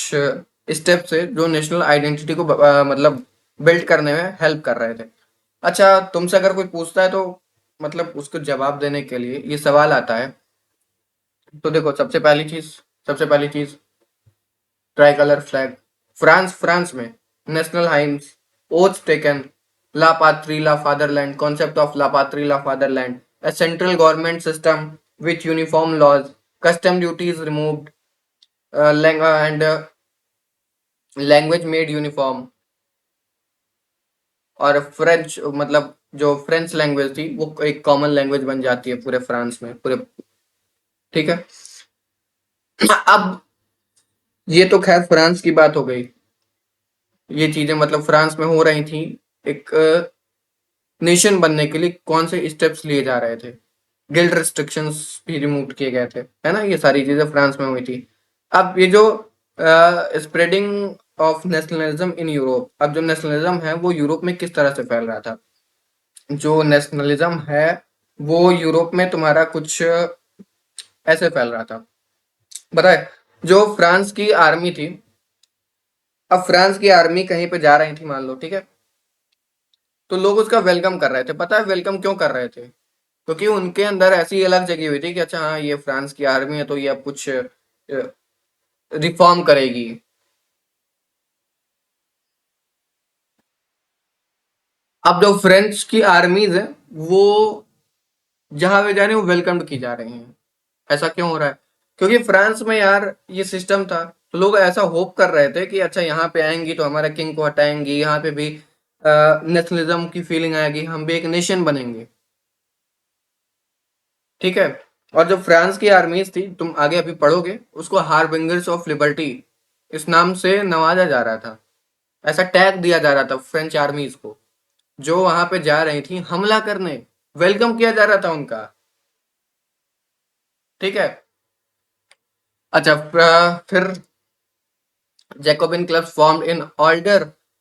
स्टेप्स है जो नेशनल आइडेंटिटी को मतलब बिल्ड करने में हेल्प कर रहे थे। अच्छा, तुमसे अगर कोई पूछता है तो मतलब उसको जवाब देने के लिए ये सवाल आता है। तो देखो, सबसे पहली चीज ट्राई कलर फ्लैग। फ्रांस में national hymns, oath taken, la patrie la fatherland, concept of la patrie la fatherland, a central government system with uniform laws, custom duties removed, and language made uniform। और French मतलब जो French language थी वो एक common language बन जाती है पूरे फ्रांस में, पूरे, ठीक है। अब ये तो खैर फ्रांस की बात हो गई। ये चीजें मतलब फ्रांस में हो रही थी। एक नेशन बनने के लिए कौन से स्टेप्स लिए जा रहे थे, गिल्ड रिस्ट्रिक्शंस भी रिमूव किए गए थे, है ना। ये सारी चीजें फ्रांस में हुई थी। अब ये जो spreading of nationalism in Europe, अब जो नेशनलिज्म है वो यूरोप में किस तरह से फैल रहा था। जो नेशनलिज्म है वो यूरोप में तुम्हारा कुछ ऐसे फैल रहा था, बताए। जो फ्रांस की आर्मी थी, अब फ्रांस की आर्मी कहीं पे जा रही थी मान लो, ठीक है, तो लोग उसका वेलकम कर रहे थे। पता है वेलकम क्यों कर रहे थे? क्योंकि उनके अंदर ऐसी अलग जगी हुई थी कि अच्छा हाँ, ये फ्रांस की आर्मी है तो ये अब कुछ रिफॉर्म करेगी। अब जो फ्रेंच की आर्मीज है वो जहां पे जा रही है वो वेलकम्ड की जा रही हैं। ऐसा क्यों हो रहा है? क्योंकि फ्रांस में यार ये सिस्टम था, तो लोग ऐसा होप कर रहे थे कि अच्छा यहाँ पे आएंगी तो हमारे किंग को हटाएंगी, यहाँ पे भी नेशनलिज्म की फीलिंग आएगी, हम भी एक नेशन बनेंगे। ठीक है। और जो फ्रांस की आर्मीज थी, तुम आगे अभी पढ़ोगे, उसको हार्बिंगर्स ऑफ लिबर्टी इस नाम से नवाजा जा रहा था। ऐसा टैग दिया जा रहा था फ्रेंच आर्मीज को, जो वहां पे जा रही थी हमला करने। वेलकम किया जा रहा था उनका। ठीक है। अच्छा, फिर Jacobin clubs formed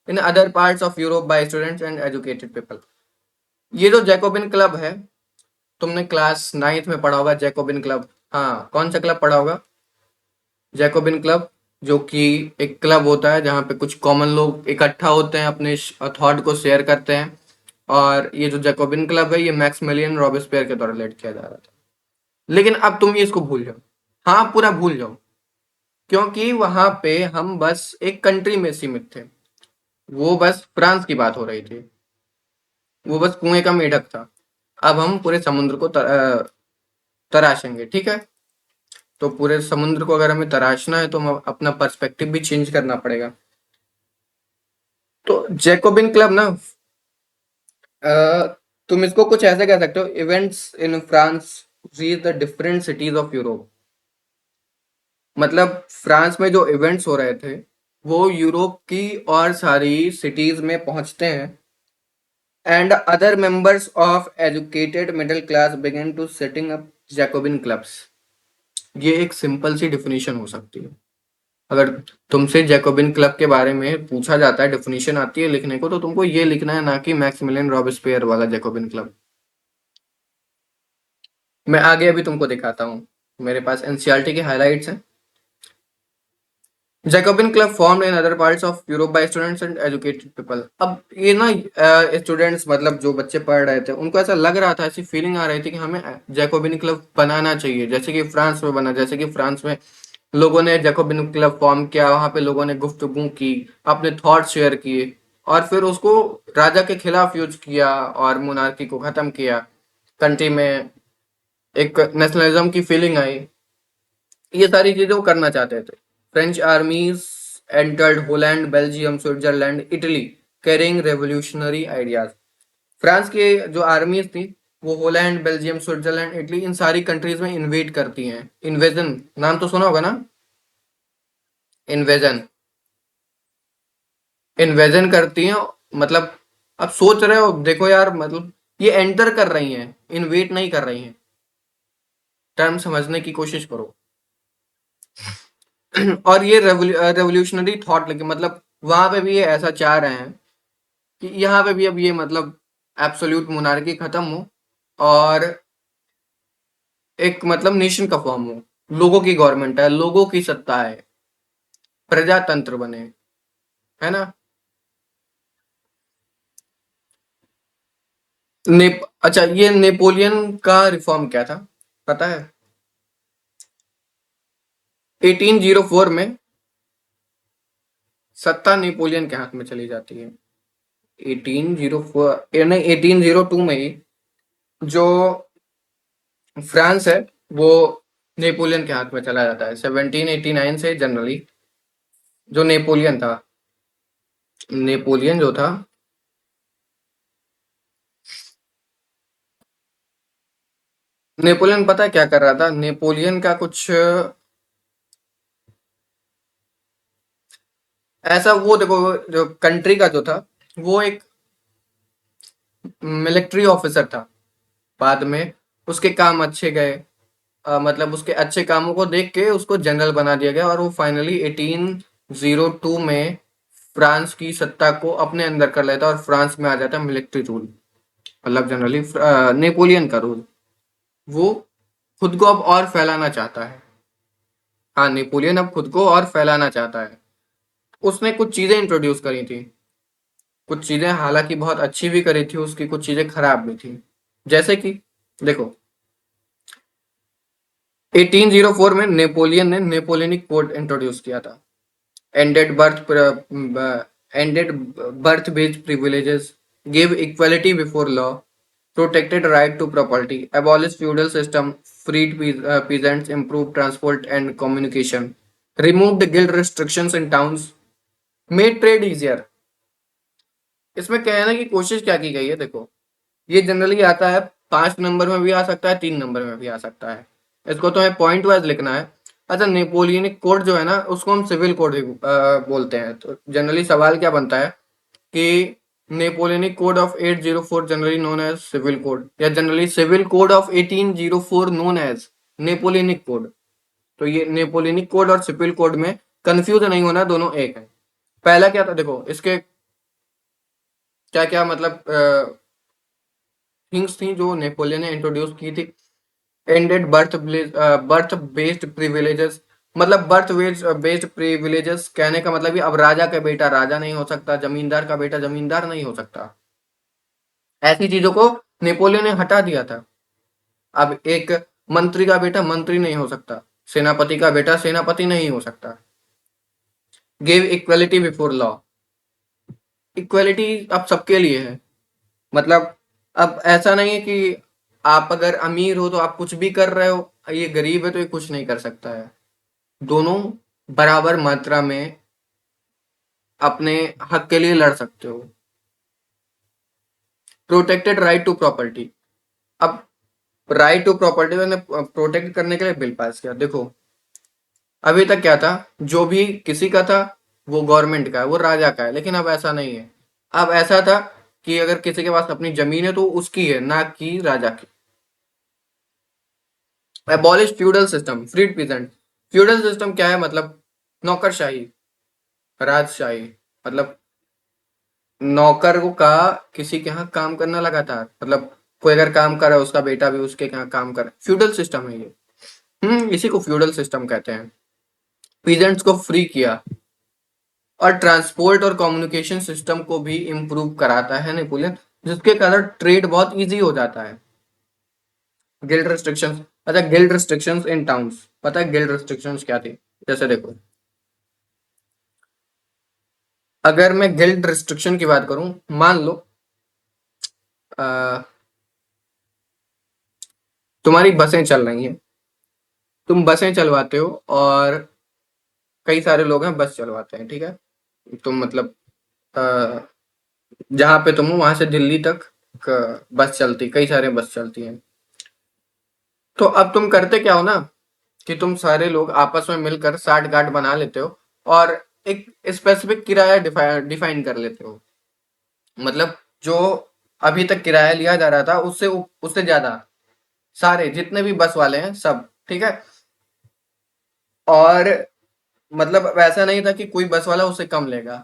in other parts of Europe by students and educated people. ये जो जैकोबिन क्लब है, तुमने क्लास 9th में पढ़ा होगा जैकोबिन क्लब। हाँ, कौन सा क्लब पढ़ा होगा? जैकोबिन क्लब, जो कि एक क्लब होता है जहाँ पे कुछ कॉमन लोग इकट्ठा होते हैं, अपने थॉट को शेयर करते हैं। और ये जो जैकोबिन क्लब है, ये मैक्सिमिलियन रॉबेस्पियर के द्वारा लीड किया जा रहा था। लेकिन अब तुम इसको भूल जाओ। हाँ, पूरा भूल जाओ। क्योंकि वहां पे हम बस एक कंट्री में सीमित थे। वो बस फ्रांस की बात हो रही थी। वो बस कुएं का मेढक था। अब हम पूरे समुद्र को तराशेंगे। ठीक है। तो पूरे समुद्र को अगर हमें तराशना है, तो हम अपना पर्सपेक्टिव भी चेंज करना पड़ेगा। तो जैकोबिन क्लब ना, तुम इसको कुछ ऐसे कह सकते हो, events in France reach the different cities of Europe. मतलब फ्रांस में जो इवेंट्स हो रहे थे, वो यूरोप की और सारी सिटीज में पहुंचते हैं। And other members of educated middle class begin to setting up Jacobin clubs. ये एक सिंपल सी डिफिनीशन हो सकती है। अगर तुमसे जैकोबिन क्लब के बारे में पूछा जाता है, डेफिनेशन आती है लिखने को, तो तुमको ये लिखना है, ना कि मैक्सिमिलियन रॉबेस्पियर वाला जैकोबिन क्लब। मैं आगे अभी तुमको दिखाता हूँ। मेरे पास एनसीईआरटी के हाइलाइट्स हैं। Jacobin club formed in other parts of Europe by students and educated people. अब ये ना, स्टूडेंट्स मतलब जो बच्चे पढ़ रहे थे, उनको ऐसा लग रहा था, ऐसी फीलिंग आ रही थी कि हमें जैकोबिन क्लब बनाना चाहिए, जैसे कि फ्रांस में बना। जैसे कि फ्रांस में लोगों ने जैकोबिन क्लब फॉर्म किया, वहां पे लोगों ने गुफ्तगू की, अपने थॉट शेयर किए, और फिर उसको राजा के खिलाफ यूज किया और मोनार्की को खत्म किया। कंट्री में एक नेशनलिज्म की फीलिंग आई। ये सारी चीजें वो करना चाहते थे। French आर्मीज entered Holland, Belgium, Switzerland, Italy, carrying revolutionary ideas. France की जो आर्मीज थी, वो होलैंड, बेल्जियम, स्विट्जरलैंड, इटली, इन सारी कंट्रीज में इन्वेड करती हैं। इन्वेजन नाम तो सुना होगा ना? इन्वेजन, इन्वेजन करती हैं। मतलब अब सोच रहे हो, देखो यार, मतलब ये एंटर कर रही हैं, इन्वेट नहीं कर रही हैं। टर्म समझने की कोशिश करो। और ये रेवोल्यूशनरी थॉट लगे, मतलब वहां पे भी ये ऐसा चाह रहे हैं कि यहाँ पे भी अब ये मतलब एब्सोल्यूट मोनार्की खत्म हो, और एक मतलब नेशन का फॉर्म हो। लोगों की गवर्नमेंट है, लोगों की सत्ता है, प्रजातंत्र बने। है ना? अच्छा, ये नेपोलियन का रिफॉर्म क्या था, पता है? 1804 में सत्ता नेपोलियन के हाथ में चली जाती है। 1804 नहीं, 1802 में ही जो फ्रांस है, वो नेपोलियन के हाथ में चला जाता है। 1789 से जनरली जो नेपोलियन था, नेपोलियन जो था, नेपोलियन पता है क्या कर रहा था? नेपोलियन का कुछ ऐसा, वो देखो, जो कंट्री का जो था, वो एक मिलिट्री ऑफिसर था। बाद में उसके काम अच्छे गए, मतलब उसके अच्छे कामों को देख के उसको जनरल बना दिया गया, और वो फाइनली 1802 में फ्रांस की सत्ता को अपने अंदर कर लेता, और फ्रांस में आ जाता मिलिट्री रूल। मतलब जनरली नेपोलियन का रूल, वो खुद को अब और फैलाना चाहता है। हाँ, नेपोलियन अब खुद को और फैलाना चाहता है। उसने कुछ चीजें इंट्रोड्यूस करी थी। कुछ चीजें हालांकि बहुत अच्छी भी करी थी उसकी, कुछ चीजें खराब भी थी। जैसे कि देखो, 1804 में नेपोलियन ने नेपोलियनिक कोड इंट्रोड्यूस किया था। Ended birth ended birth based privileges, give equality before law, protected right to property, abolished feudal system, freed peasants, improved transport and communication, removed guild restrictions in towns, made trade easier. इसमें कहने की कोशिश क्या की गई है, देखो ये जनरली आता है 5 नंबर में भी आ सकता है, 3 नंबर में भी आ सकता है। इसको तो हमें पॉइंट वाइज लिखना है। अच्छा, नेपोलियनिक कोड जो है ना उसको हम सिविल कोड भी बोलते हैं। तो जनरली सवाल क्या बनता है कि Napoleonic code of 804 generally known as civil code, या generally civil code of 1804 known as Napoleonic code. तो ये नेपोलियनिक कोड और सिविल कोड में कंफ्यूज नहीं होना, दोनों एक है। पहला क्या था, देखो इसके क्या क्या मतलब थिंग्स थी जो नेपोलियन ने इंट्रोड्यूस की थी। एंडेड बर्थ बेस्ड प्रिविलेजेस, मतलब बर्थ बेस्ड प्रिविलेजेस कहने का मतलब ये अब राजा का बेटा राजा नहीं हो सकता, जमींदार का बेटा जमींदार नहीं हो सकता। ऐसी चीजों को नेपोलियन ने हटा दिया था। अब एक मंत्री का बेटा मंत्री नहीं हो सकता, सेनापति का बेटा सेनापति नहीं हो सकता। Give equality before law, equality अब सबके लिए है। मतलब अब ऐसा नहीं है कि आप अगर अमीर हो तो आप कुछ भी कर रहे हो, ये गरीब है तो ये कुछ नहीं कर सकता है। दोनों बराबर मात्रा में अपने हक के लिए लड़ सकते हो। प्रोटेक्टेड राइट टू प्रॉपर्टी, अब राइट टू प्रॉपर्टी मैंने प्रोटेक्ट करने के लिए बिल पास किया। देखो अभी तक क्या था, जो भी किसी का था वो गवर्नमेंट का है, वो राजा का है, लेकिन अब ऐसा नहीं है। अब ऐसा था कि अगर किसी के पास अपनी जमीन है तो उसकी है, ना कि राजा की। Abolish feudal system, freed peasant. Feudal system क्या है, मतलब नौकरशाही, राजशाही। मतलब नौकर को कहा किसी के यहाँ काम करना लगातार, मतलब कोई अगर काम कर रहा है उसका बेटा भी उसके यहाँ काम करे, फ्यूडल सिस्टम है ये। इसी को फ्यूडल सिस्टम कहते हैं। पीजेंट्स को फ्री किया, और ट्रांसपोर्ट और कम्युनिकेशन सिस्टम को भी इम्प्रूव कराता है नेपोलियन, जिसके कारण ट्रेड बहुत इजी हो जाता है। गिल्ड रिस्ट्रिक्शंस, अच्छा गिल्ड रिस्ट्रिक्शंस इन टाउन्स, पता है गिल्ड रिस्ट्रिक्शंस क्या थी? जैसे देखो, अगर मैं गिल्ड रिस्ट्रिक्शन की बात करूं, मान लो अ, तुम्हारी बसें चल रही हैं, तुम बसें चलवाते हो और कई सारे लोग हैं बस चलवाते हैं, ठीक है? तुम मतलब अ, जहाँ पे तुम हो वहां से दिल्ली तक बस चलती, कई सारे बस चलती हैं। तो अब तुम करते क्या हो ना, कि तुम सारे लोग आपस में मिलकर साठ गांठ बना लेते हो और एक स्पेसिफिक किराया डिफाइन कर लेते हो। मतलब जो अभी तक किराया लिया जा रहा था उससे उससे ज्यादा, सारे जितने भी बस वाले हैं सब, ठीक है? और मतलब वैसा नहीं था कि कोई बस वाला उससे कम लेगा।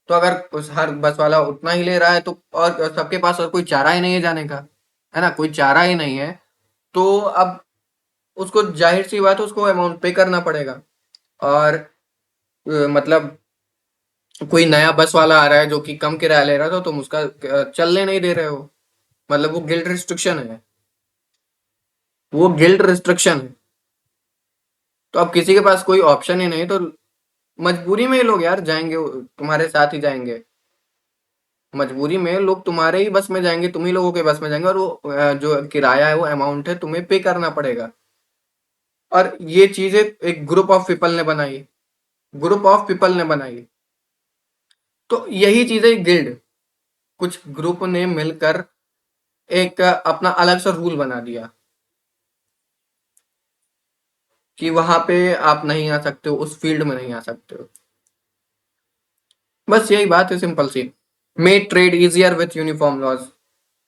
तो अगर उस हर बस वाला उतना ही ले रहा है तो और सबके पास और कोई चारा ही नहीं है जाने का, है ना, कोई चारा ही नहीं है, तो अब उसको जाहिर सी बात है उसको अमाउंट पे करना पड़ेगा। और मतलब कोई नया बस वाला आ रहा है जो कि कम किराया ले रहा था, तो तुम उसका चलने नहीं दे रहे हो। मतलब वो गिल्ड रिस्ट्रिक्शन है, वो गिल्ड रिस्ट्रिक्शन है। तो अब किसी के पास कोई ऑप्शन ही नहीं, तो मजबूरी में ये लोग यार जाएंगे, तुम्हारे साथ ही जाएंगे। मजबूरी में लोग तुम्हारे ही बस में जाएंगे, तुम ही लोगों के बस में जाएंगे, और वो जो किराया है वो अमाउंट है तुम्हें पे करना पड़ेगा। और ये चीजें एक ग्रुप ऑफ पीपल ने बनाई, ग्रुप ऑफ पीपल ने बनाई। तो यही चीजें गिल्ड, कुछ ग्रुप ने मिलकर एक अपना अलग सा रूल बना दिया कि वहां पे आप नहीं आ सकते हो, उस फील्ड में नहीं आ सकते हो। बस यही बात है, सिंपल सी। Made trade easier with uniform laws,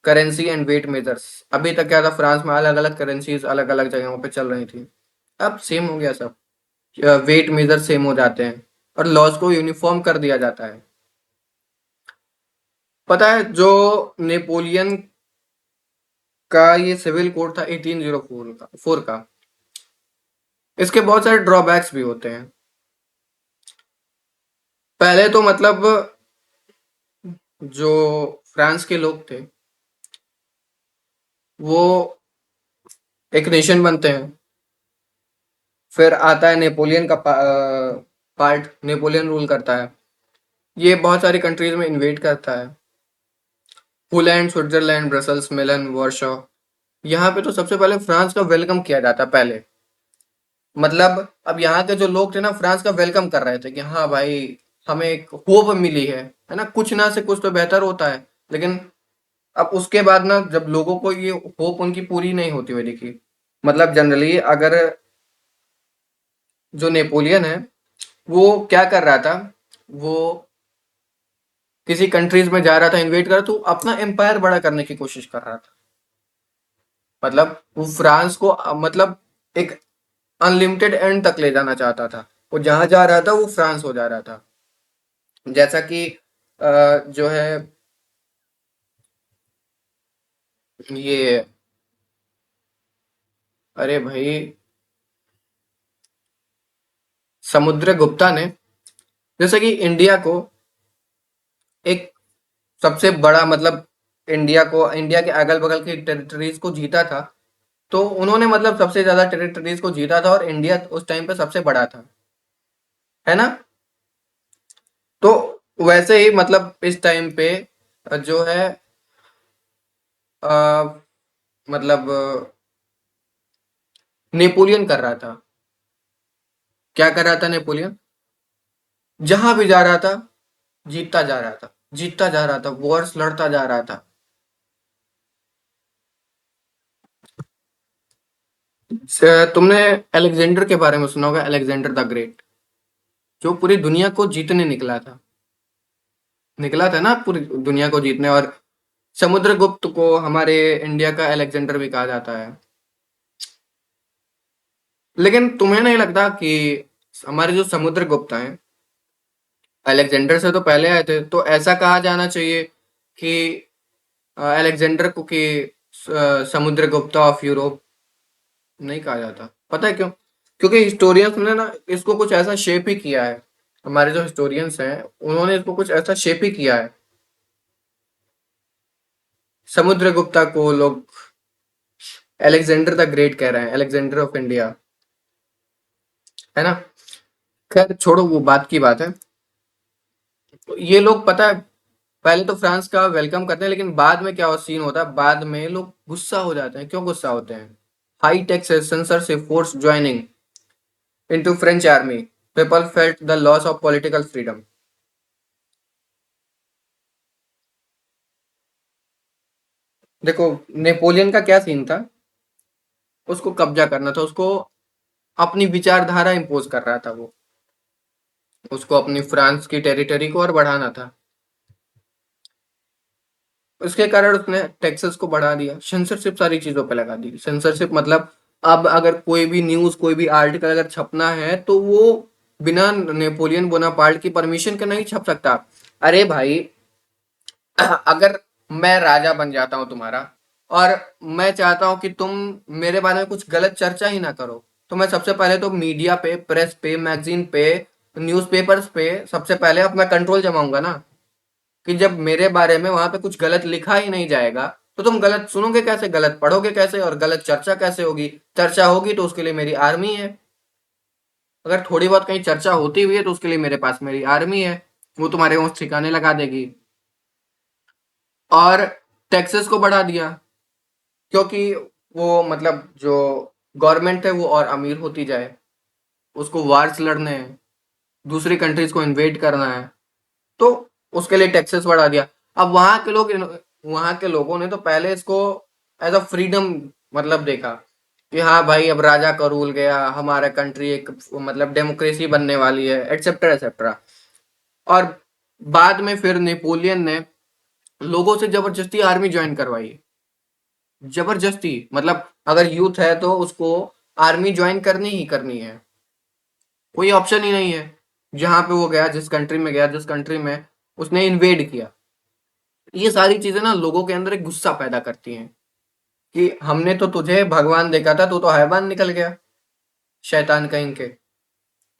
currency and weight measures. अभी तक क्या था, फ्रांस में अलग अलग करेंसीज अलग अलग जगहों पे चल रही थी, अब सेम हो गया सब। वेट मेजर सेम हो जाते हैं और लॉज को यूनिफॉर्म कर दिया जाता है। पता है जो नेपोलियन का ये सिविल कोड था 1804 का, इसके बहुत सारे ड्रॉबैक्स भी होते हैं। पहले तो मतलब जो फ्रांस के लोग थे वो एक नेशन बनते हैं, फिर आता है नेपोलियन का पार्ट, नेपोलियन रूल करता है, ये बहुत सारी कंट्रीज में इन्वेट करता है। पोलैंड, स्विट्जरलैंड, ब्रसल्स, मिलन, वॉर्शो। यहाँ पे तो सबसे पहले फ्रांस का वेलकम किया जाता है पहले। मतलब अब यहाँ के जो लोग थे ना फ्रांस का वेलकम कर रहे थे कि हाँ भाई हमें एक होप मिली है ना, कुछ ना से कुछ तो बेहतर होता है। लेकिन अब उसके बाद ना जब लोगों को ये होप उनकी पूरी नहीं होती हुई दिखी, मतलब जनरली अगर जो नेपोलियन है वो क्या कर रहा था, वो किसी कंट्रीज में जा रहा था, इन्वेट कर रहा, तो अपना एम्पायर बड़ा करने की कोशिश कर रहा था। मतलब वो फ्रांस को मतलब एक अनलिमिटेड एंड तक ले जाना चाहता था। वो जहां जा रहा था वो फ्रांस हो जा रहा था। जैसा कि जो है ये, अरे भाई, समुद्रगुप्ता ने जैसे कि इंडिया को एक सबसे बड़ा मतलब इंडिया के अगल बगल की टेरिटरीज को जीता था। तो उन्होंने मतलब सबसे ज्यादा टेरिटरीज को जीता था और इंडिया उस टाइम पे सबसे बड़ा था, है ना। तो वैसे ही मतलब इस टाइम पे जो है अ, मतलब नेपोलियन कर रहा था। क्या कर रहा था नेपोलियन? जहां भी जा रहा था जीतता जा रहा था, जीतता जा रहा था, वॉर्स लड़ता जा रहा था। तुमने अलेक्जेंडर के बारे में सुना होगा, अलेक्जेंडर द ग्रेट, जो पूरी दुनिया को जीतने निकला था। निकला था ना पूरी दुनिया को जीतने। और समुद्रगुप्त को हमारे इंडिया का अलेक्जेंडर भी कहा जाता है। लेकिन तुम्हें नहीं लगता कि हमारे जो समुद्रगुप्त हैं अलेक्जेंडर से तो पहले आए थे, तो ऐसा कहा जाना चाहिए कि अलेक्जेंडर को कि समुद्रगुप्त ऑफ यूरोप? नहीं कहा जाता। पता है क्यों? क्योंकि हिस्टोरियंस ने ना इसको कुछ ऐसा शेप ही किया है। हमारे जो हिस्टोरियंस हैं उन्होंने इसको कुछ ऐसा शेप ही किया है। समुद्रगुप्ता को लोग अलेक्जेंडर द ग्रेट कह रहे हैं, अलेक्जेंडर ऑफ इंडिया, है ना। खैर छोड़ो, वो बात की बात है। तो ये लोग पता है पहले तो फ्रांस का वेलकम करते हैं, लेकिन बाद में क्या सीन होता है, बाद में लोग गुस्सा हो जाते हैं। क्यों गुस्सा होते हैं? High taxes, censorship, force joining into French army, people felt the loss of political freedom. देखो, नेपोलियन का क्या सीन था, उसको कब्जा करना था, उसको अपनी विचारधारा इम्पोज कर रहा था वो, उसको अपनी फ्रांस की टेरिटरी को और बढ़ाना था। उसके कारण उसने टैक्सेस को बढ़ा दिया, सेंसरशिप सारी चीजों पे लगा दी। सेंसरशिप मतलब अब अगर कोई भी न्यूज, कोई भी आर्टिकल अगर छपना है तो वो बिना नेपोलियन बोनापार्ट की परमिशन के नहीं छप सकता। अरे भाई, अगर मैं राजा बन जाता हूँ तुम्हारा, और मैं चाहता हूँ कि तुम मेरे बारे में कुछ गलत चर्चा ही ना करो, तो मैं सबसे पहले तो मीडिया पे, प्रेस पे, मैगजीन पे, न्यूज़पेपर्स पे सबसे पहले अपना कंट्रोल जमाऊंगा ना। कि जब मेरे बारे में वहां पे कुछ गलत लिखा ही नहीं जाएगा तो तुम गलत सुनोगे कैसे, गलत पढ़ोगे कैसे, और गलत चर्चा कैसे होगी? चर्चा होगी तो उसके लिए मेरी आर्मी है। अगर थोड़ी बहुत कहीं चर्चा होती हुई है तो उसके लिए मेरे पास मेरी आर्मी है, वो तुम्हारे वहां ठिकाने लगा देगी। और टैक्सेस को बढ़ा दिया, क्योंकि वो मतलब जो गवर्नमेंट है वो और अमीर होती जाए, उसको वार्स लड़ने हैं, दूसरी कंट्रीज को इन्वेट करना है, तो उसके लिए टैक्सेस बढ़ा दिया। अब वहां के लोगों ने तो पहले इसको एज अ फ्रीडम मतलब देखा कि हाँ भाई अब राजा का रूल गया, हमारा कंट्री एक मतलब डेमोक्रेसी बनने वाली है, एटसेट्रा एटसेट्रा। और बाद में फिर नेपोलियन ने लोगों से जबरदस्ती आर्मी ज्वाइन करवाई। जबरदस्ती मतलब अगर यूथ है तो उसको आर्मी ज्वाइन करनी ही करनी है, कोई ऑप्शन ही नहीं है। जहां पे वो गया, जिस कंट्री में गया, जिस कंट्री में उसने इन्वेड किया, ये सारी चीजें ना लोगों के अंदर एक गुस्सा पैदा करती हैं कि हमने तो तुझे भगवान देखा था, तू तो हैवान निकल गया, शैतान कहीं के।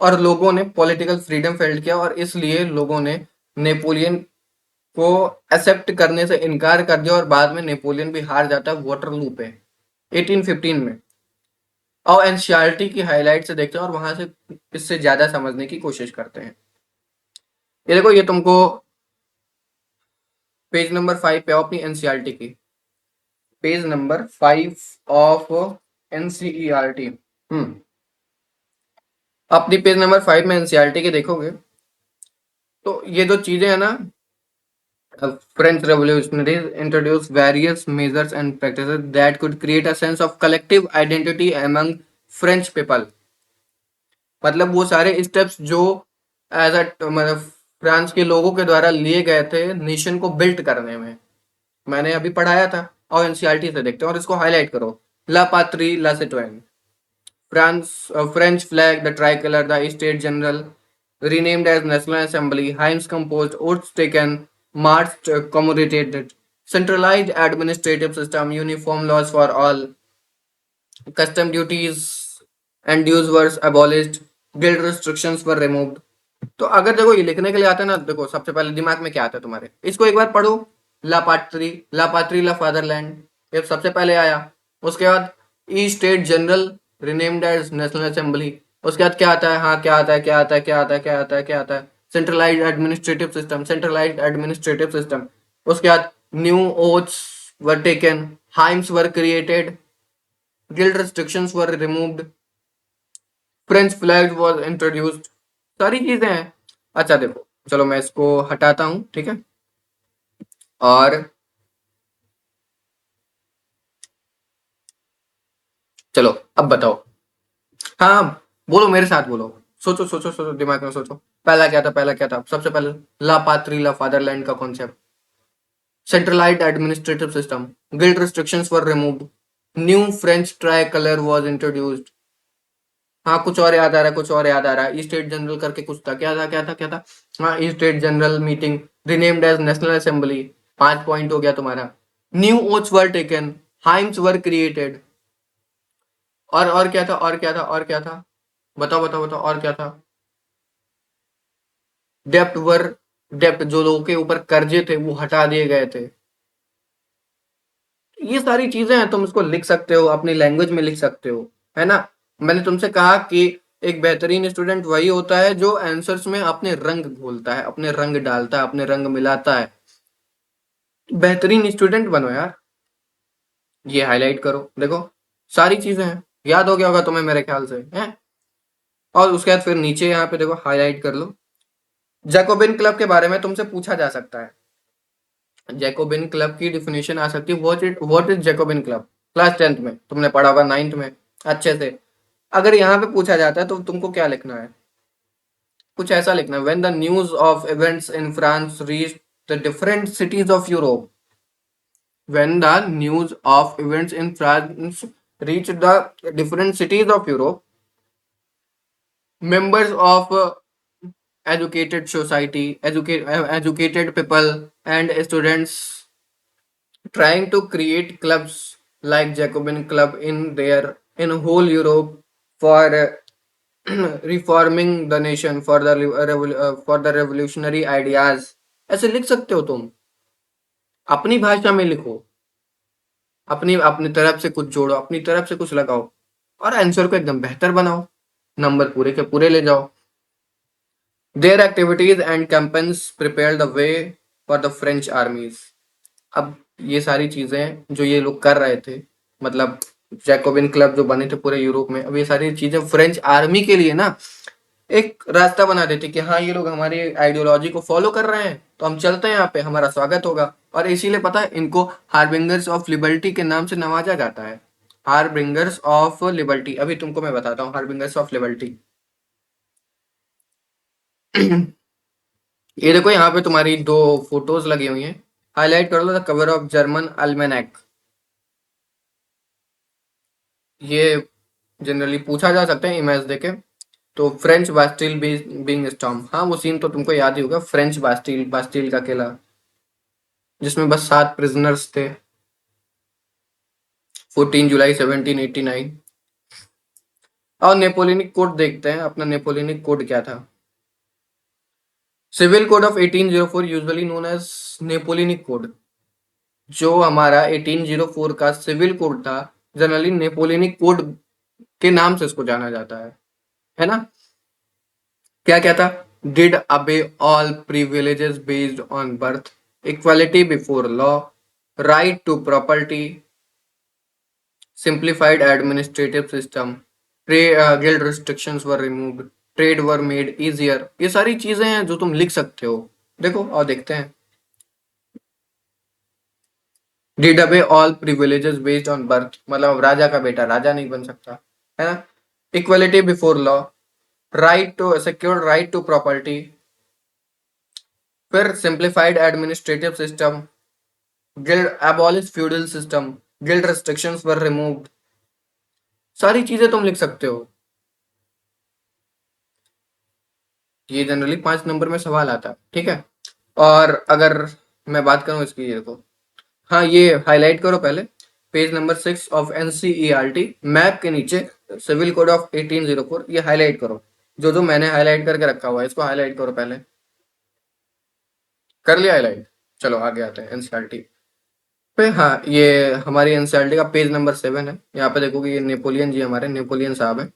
और लोगों ने पॉलिटिकल फ्रीडम फेल्ट किया, और इसलिए लोगों ने नेपोलियन को एक्सेप्ट करने से इनकार कर दिया, और बाद में नेपोलियन भी हार जाता है वाटरलू पे 1815 में। और एनसीईआरटी की हाईलाइट से देखते हैं और वहां से इससे ज्यादा समझने की कोशिश करते हैं। ये देखो, ये तुमको पेज नंबर 5 पे आओ अपनी एनसीईआरटी की, पेज नंबर 5 ऑफ एनसीईआरटी। हम्म अपनी पेज नंबर 5 में एनसीईआरटी के देखोगे तो ये जो चीजें है ना, French revolutionaries introduced various measures and practices that could create a sense of collective identity among French people. मतलब वो सारे स्टेप्स जो एज अ मतलब फ्रांस के लोगों के द्वारा लिए गए थे नेशन को बिल्ड करने में, मैंने अभी पढ़ाया था। और एनसीईआरटी से देखते हैं और इसको हाईलाइट करो। La patrie la citoyen, France, French flag, the tricolour, the state general renamed as National Assembly, hymns composed, oaths taken, marched, commemorated, centralized administrative system, uniform laws for all, custom duties and dues were abolished, guild restrictions were removed. तो अगर देखो ये लिखने के लिए आता है ना, देखो सबसे पहले दिमाग में क्या आता है तुम्हारे, इसको एक बार पढ़ो। ला पाट्री ला फादरलैंड, ये सबसे पहले आया। उसके बाद estate general renamed as national assembly. उसके बाद क्या आता है, हाँ क्या आता है, क्या आता है, क्या आता है, क्या आता है, क्या आता है, centralised administrative system, centralised administrative system. उसके बाद new oaths were taken, hymns were created, guild restrictions were removed, French flag was introduced. सारी चीजें हैं। अच्छा देखो, चलो मैं इसको हटाता हूँ, ठीक है। और चलो अब बताओ। हाँ, बोलो मेरे साथ बोलो। सोचो सोचो सोचो, दिमाग में सोचो। पहला क्या था, पहला क्या था सबसे पहले? ला पात्री ला फादरलैंड का concept, centralised administrative system, guild restrictions were removed, new French try colour was introduced. हाँ कुछ और याद आ रहा है, कुछ और याद आ रहा है। ई स्टेट जनरल करके कुछ था, क्या था, क्या था, क्या था? हाँ, estate general meeting renamed as national assembly. 5 point हो गया तुम्हारा। New oaths were taken, hymns were created. और क्या था, और क्या था, और क्या था? बताओ बताओ बताओ, और क्या था? डेप्ट वर, डेप्ट जो लोगों के ऊपर कर्जे थे वो हटा दिए गए थे। ये सारी चीजें हैं, तुम इसको लिख सकते हो, अपनी लैंग्वेज में लिख सकते हो, है ना। मैंने तुमसे कहा कि एक बेहतरीन स्टूडेंट वही होता है जो आंसर्स में अपने रंग घोलता है, अपने रंग डालता है, अपने रंग मिलाता है। बेहतरीन स्टूडेंट बनो यार। ये हाईलाइट करो, देखो सारी चीजें हैं, याद हो गया होगा तुम्हें मेरे ख्याल से, हैं। और उसके बाद फिर नीचे यहाँ पे देखो हाईलाइट कर लो। जैकोबिन क्लब के बारे में तुमसे पूछा जा सकता है। जैकोबिन क्लब की डिफिनेशन आ सकती है, what is Jacobin club. Class 10th में तुमने पढ़ा होगा, 9th में अच्छे से। अगर यहाँ पे पूछा जाता है तो तुमको क्या लिखना है? कुछ ऐसा लिखना है, when the news of events in France reach the different cities of Europe. When the news of events in France reach the different cities of Europe, members of educated society, educated people and students trying to create clubs like Jacobin Club in whole Europe for reforming the nation for the for the revolutionary ideas। ऐसे लिख सकते हो तुम, अपनी भाषा में लिखो, अपनी अपनी तरफ से कुछ जोड़ो, अपनी तरफ से कुछ लगाओ और आंसर को एकदम बेहतर बनाओ, नंबर पूरे के पूरे ले जाओ। Their activities and campaigns prepared the way for the French armies। अब ये सारी चीजें जो ये लोग कर रहे थे, मतलब जैकोबिन क्लब जो बने थे पूरे यूरोप में, अब ये सारी चीजें फ्रेंच आर्मी के लिए ना एक रास्ता बना देते कि हाँ ये लोग हमारी आइडियोलॉजी को फॉलो कर रहे हैं तो हम चलते हैं यहाँ पे, हमारा स्वागत होगा। और इसीलिए पता है इनको हार्बिंगर्स ऑफ लिबर्टी के नाम से नवाजा जाता है। हार्बिंगर्स ऑफ लिबर्टी, अभी तुमको मैं बताता हूँ हार्बिंगर्स ऑफ लिबर्टी। ये देखो यहाँ पे तुम्हारी दो फोटोज लगी हुई हैं, हाईलाइट कर लो। द कवर ऑफ जर्मन अल्मेनैक, ये जनरली पूछा जा सकता है इमेज देके। तो फ्रेंच बास्टिल बीइंग स्टॉर्म, हाँ वो सीन तो तुमको याद ही होगा, फ्रेंच बास्टिल, बास्टिल का किला जिसमें बस 7 प्रिजनर्स थे। 14 जुलाई 1789। और नेपोलियनिक कोड देखते हैं, अपना नेपोलियनिक कोड क्या था। Civil code of 1804 usually known as Napoleonic code. जो हमारा 1804 का सिविल कोड था, जनरली नेपोलियनिक कोड के नाम से इसको जाना जाता है ना। क्या क्या था? Did away all privileges based on birth, equality before law, right to property, simplified administrative system, guild restrictions were removed. Trade were made easier, ये सारी चीजें हैं जो तुम लिख सकते हो। देखो और देखते हैं। Did away all privileges based on birth, मतलब अब राजा का बेटा राजा नहीं बन सकता, है ना। Equality before law, right to secure right to property, फिर simplified administrative system, guild abolish feudal system, guild restrictions were removed, सारी चीजें तुम लिख सकते हो। ये जनरली 5 नंबर में सवाल आता है, ठीक है। और अगर मैं बात करूं इसकी, ये देखो, हाँ ये हाईलाइट करो पहले, page number 6 of NCERT, map के नीचे सिविल कोड ऑफ 1804, ये हाईलाइट करो। जो जो मैंने हाईलाइट करके रखा हुआ है इसको हाईलाइट करो पहले। कर लिया हाईलाइट? चलो आगे आते हैं एनसीईआरटी पे। हाँ ये हमारी एनसीईआरटी का पेज नंबर 7 है। यहाँ पे देखोगे ये नेपोलियन जी, हमारे नेपोलियन साहब है।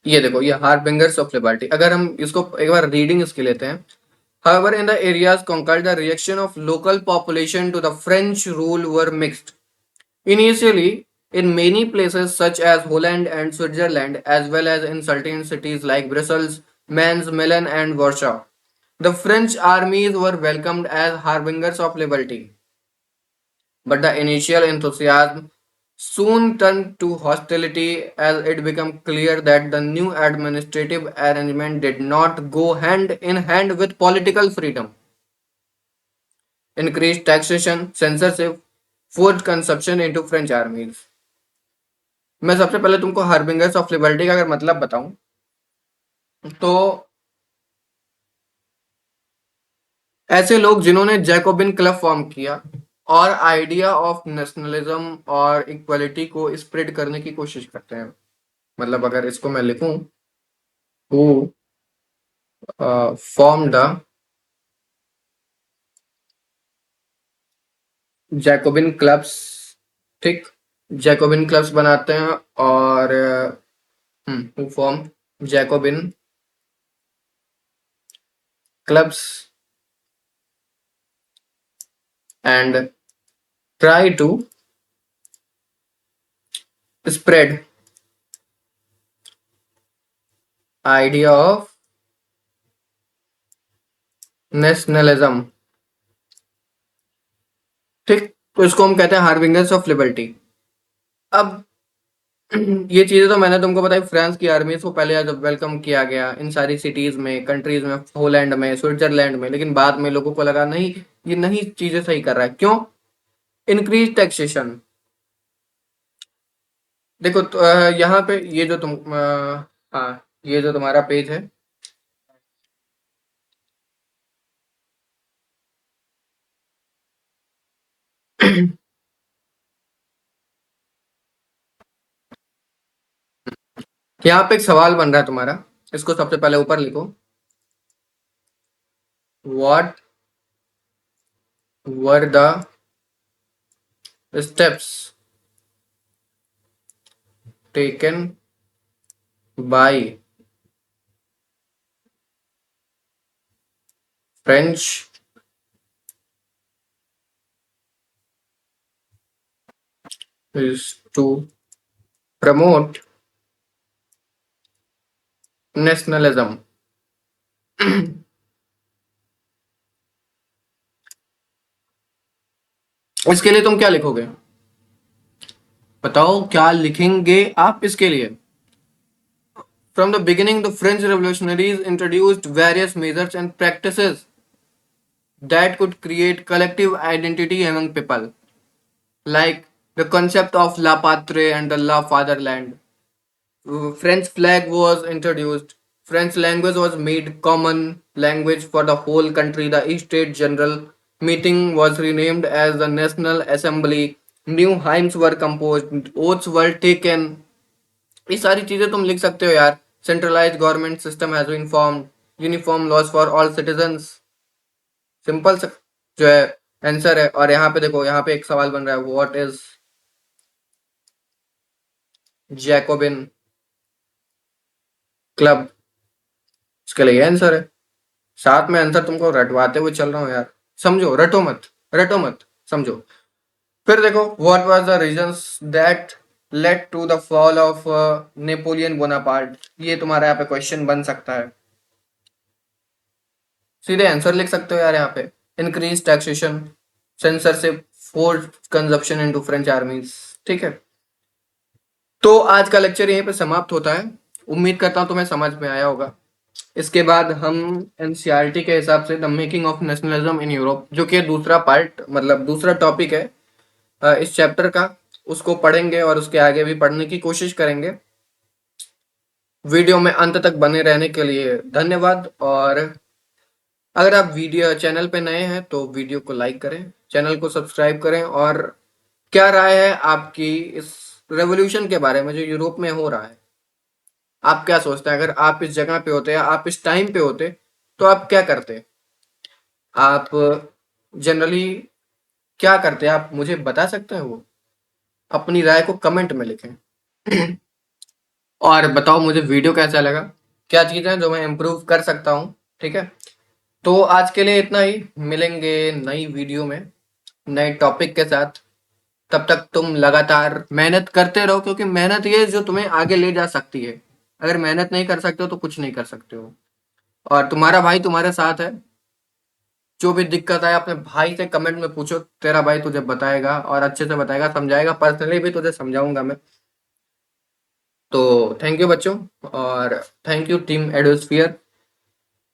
ये देखो, ये हार्बिंगर्स ऑफ लिबर्टी। अगर हम इसको एक बार रीडिंग इसकी लेते हैं। However, in the areas conquered, the reaction of local population to the French rule were mixed. Initially, in many places such as Holland and Switzerland, as well as in certain cities like Brussels, Mainz, Milan, and Warsaw, the French armies were welcomed as harbingers of liberty. But the initial enthusiasm soon turned to hostility as it became clear that the new administrative arrangement did not go hand in hand with political freedom. Increased taxation, censorship, forced consumption into French armies. मैं सबसे पहले तुमको हार्बिंगर्स of liberty का अगर मतलब बताऊं तो ऐसे लोग जिन्होंने जैकोबिन क्लब फॉर्म किया और आइडिया ऑफ नेशनलिज्म और इक्वलिटी को स्प्रेड करने की कोशिश करते हैं। मतलब अगर इसको मैं लिखूं, who form the Jacobian clubs, ठीक, जैकोबिन क्लब्स बनाते हैं और who form Jacobian clubs and try to spread idea of nationalism, ठीक। तो इसको हम कहते हैं हार्बिंगर्स ऑफ लिबर्टी। अब ये चीजें तो मैंने तुमको बताई, फ्रांस की आर्मी को पहले जब वेलकम किया गया इन सारी सिटीज में, कंट्रीज में, होलैंड में, स्विट्जरलैंड में, लेकिन बाद में लोगों को लगा नहीं, ये नहीं चीजें सही कर रहा है। क्यों? Increase taxation. देखो तो, यहाँ पे ये जो तुम हाँ ये जो तुम्हारा पेज है, यहाँ पे एक सवाल बन रहा है तुम्हारा, इसको सबसे पहले ऊपर लिखो। What were the steps taken by French to promote nationalism. इसके लिए तुम क्या लिखोगे? बताओ क्या लिखेंगे आप इसके लिए? From the beginning, the French revolutionaries introduced various measures and practices that could create collective identity among people, like the concept of La Patrie and the La Fatherland. French flag was introduced. French language was made common language for the whole country. The State General meeting was renamed as the National Assembly. New hymns were composed. Oaths were taken. ये सारी चीजें तुम लिख सकते हो यार। Centralise government system has been formed, uniform laws for all citizens. Simple जो है आंसर है। और यहाँ पे देखो, यहाँ पे एक सवाल बन रहा है, व्हाट इज जैकोबिन क्लब? इसके लिए आंसर है। साथ में आंसर तुमको रटवाते हुए चल रहा हूँ यार, समझो, रटो मत, रटो मत, समझो। फिर देखो, what was the reasons that led to the fall of Napoleon Bonaparte, ये तुम्हारा यहाँ पे क्वेश्चन बन सकता है। सीधे आंसर लिख सकते हो यार यहाँ पे, increase taxation, censorship, force consumption into French आर्मीज। ठीक है, तो आज का लेक्चर यहीं पे समाप्त होता है। उम्मीद करता हूँ तुम्हें समझ में आया होगा। इसके बाद हम एनसीईआरटी के हिसाब से the making of nationalism in Europe, जो कि दूसरा पार्ट मतलब दूसरा टॉपिक है इस चैप्टर का, उसको पढ़ेंगे और उसके आगे भी पढ़ने की कोशिश करेंगे। वीडियो में अंत तक बने रहने के लिए धन्यवाद। और अगर आप वीडियो चैनल पे नए हैं तो वीडियो को लाइक करें, चैनल को सब्सक्राइब करें। और क्या राय है आपकी इस रेवोल्यूशन के बारे में जो यूरोप में हो रहा है? आप क्या सोचते हैं, अगर आप इस जगह पे होते या आप इस टाइम पे होते तो आप क्या करते? आप जनरली क्या करते हैं, आप मुझे बता सकते हैं? वो अपनी राय को कमेंट में लिखें। और बताओ मुझे वीडियो कैसा लगा, क्या चीज़ें हैं जो मैं इम्प्रूव कर सकता हूँ। ठीक है, तो आज के लिए इतना ही। मिलेंगे नई वीडियो में नए टॉपिक के साथ। तब तक तुम लगातार मेहनत करते रहो, क्योंकि मेहनत ये जो तुम्हें आगे ले जा सकती है। अगर मेहनत नहीं कर सकते हो तो कुछ नहीं कर सकते हो। और तुम्हारा भाई तुम्हारे साथ है। जो भी दिक्कत आए अपने भाई से कमेंट में पूछो, तेरा भाई तुझे बताएगा और अच्छे से बताएगा, समझाएगा। पर्सनली भी तुझे समझाऊंगा मैं। तो थैंक यू बच्चों, और थैंक यू टीम एडोस्फियर।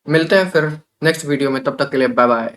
मिलते हैं फिर नेक्स्ट वीडियो में, तब तक के लिए बाय बाय।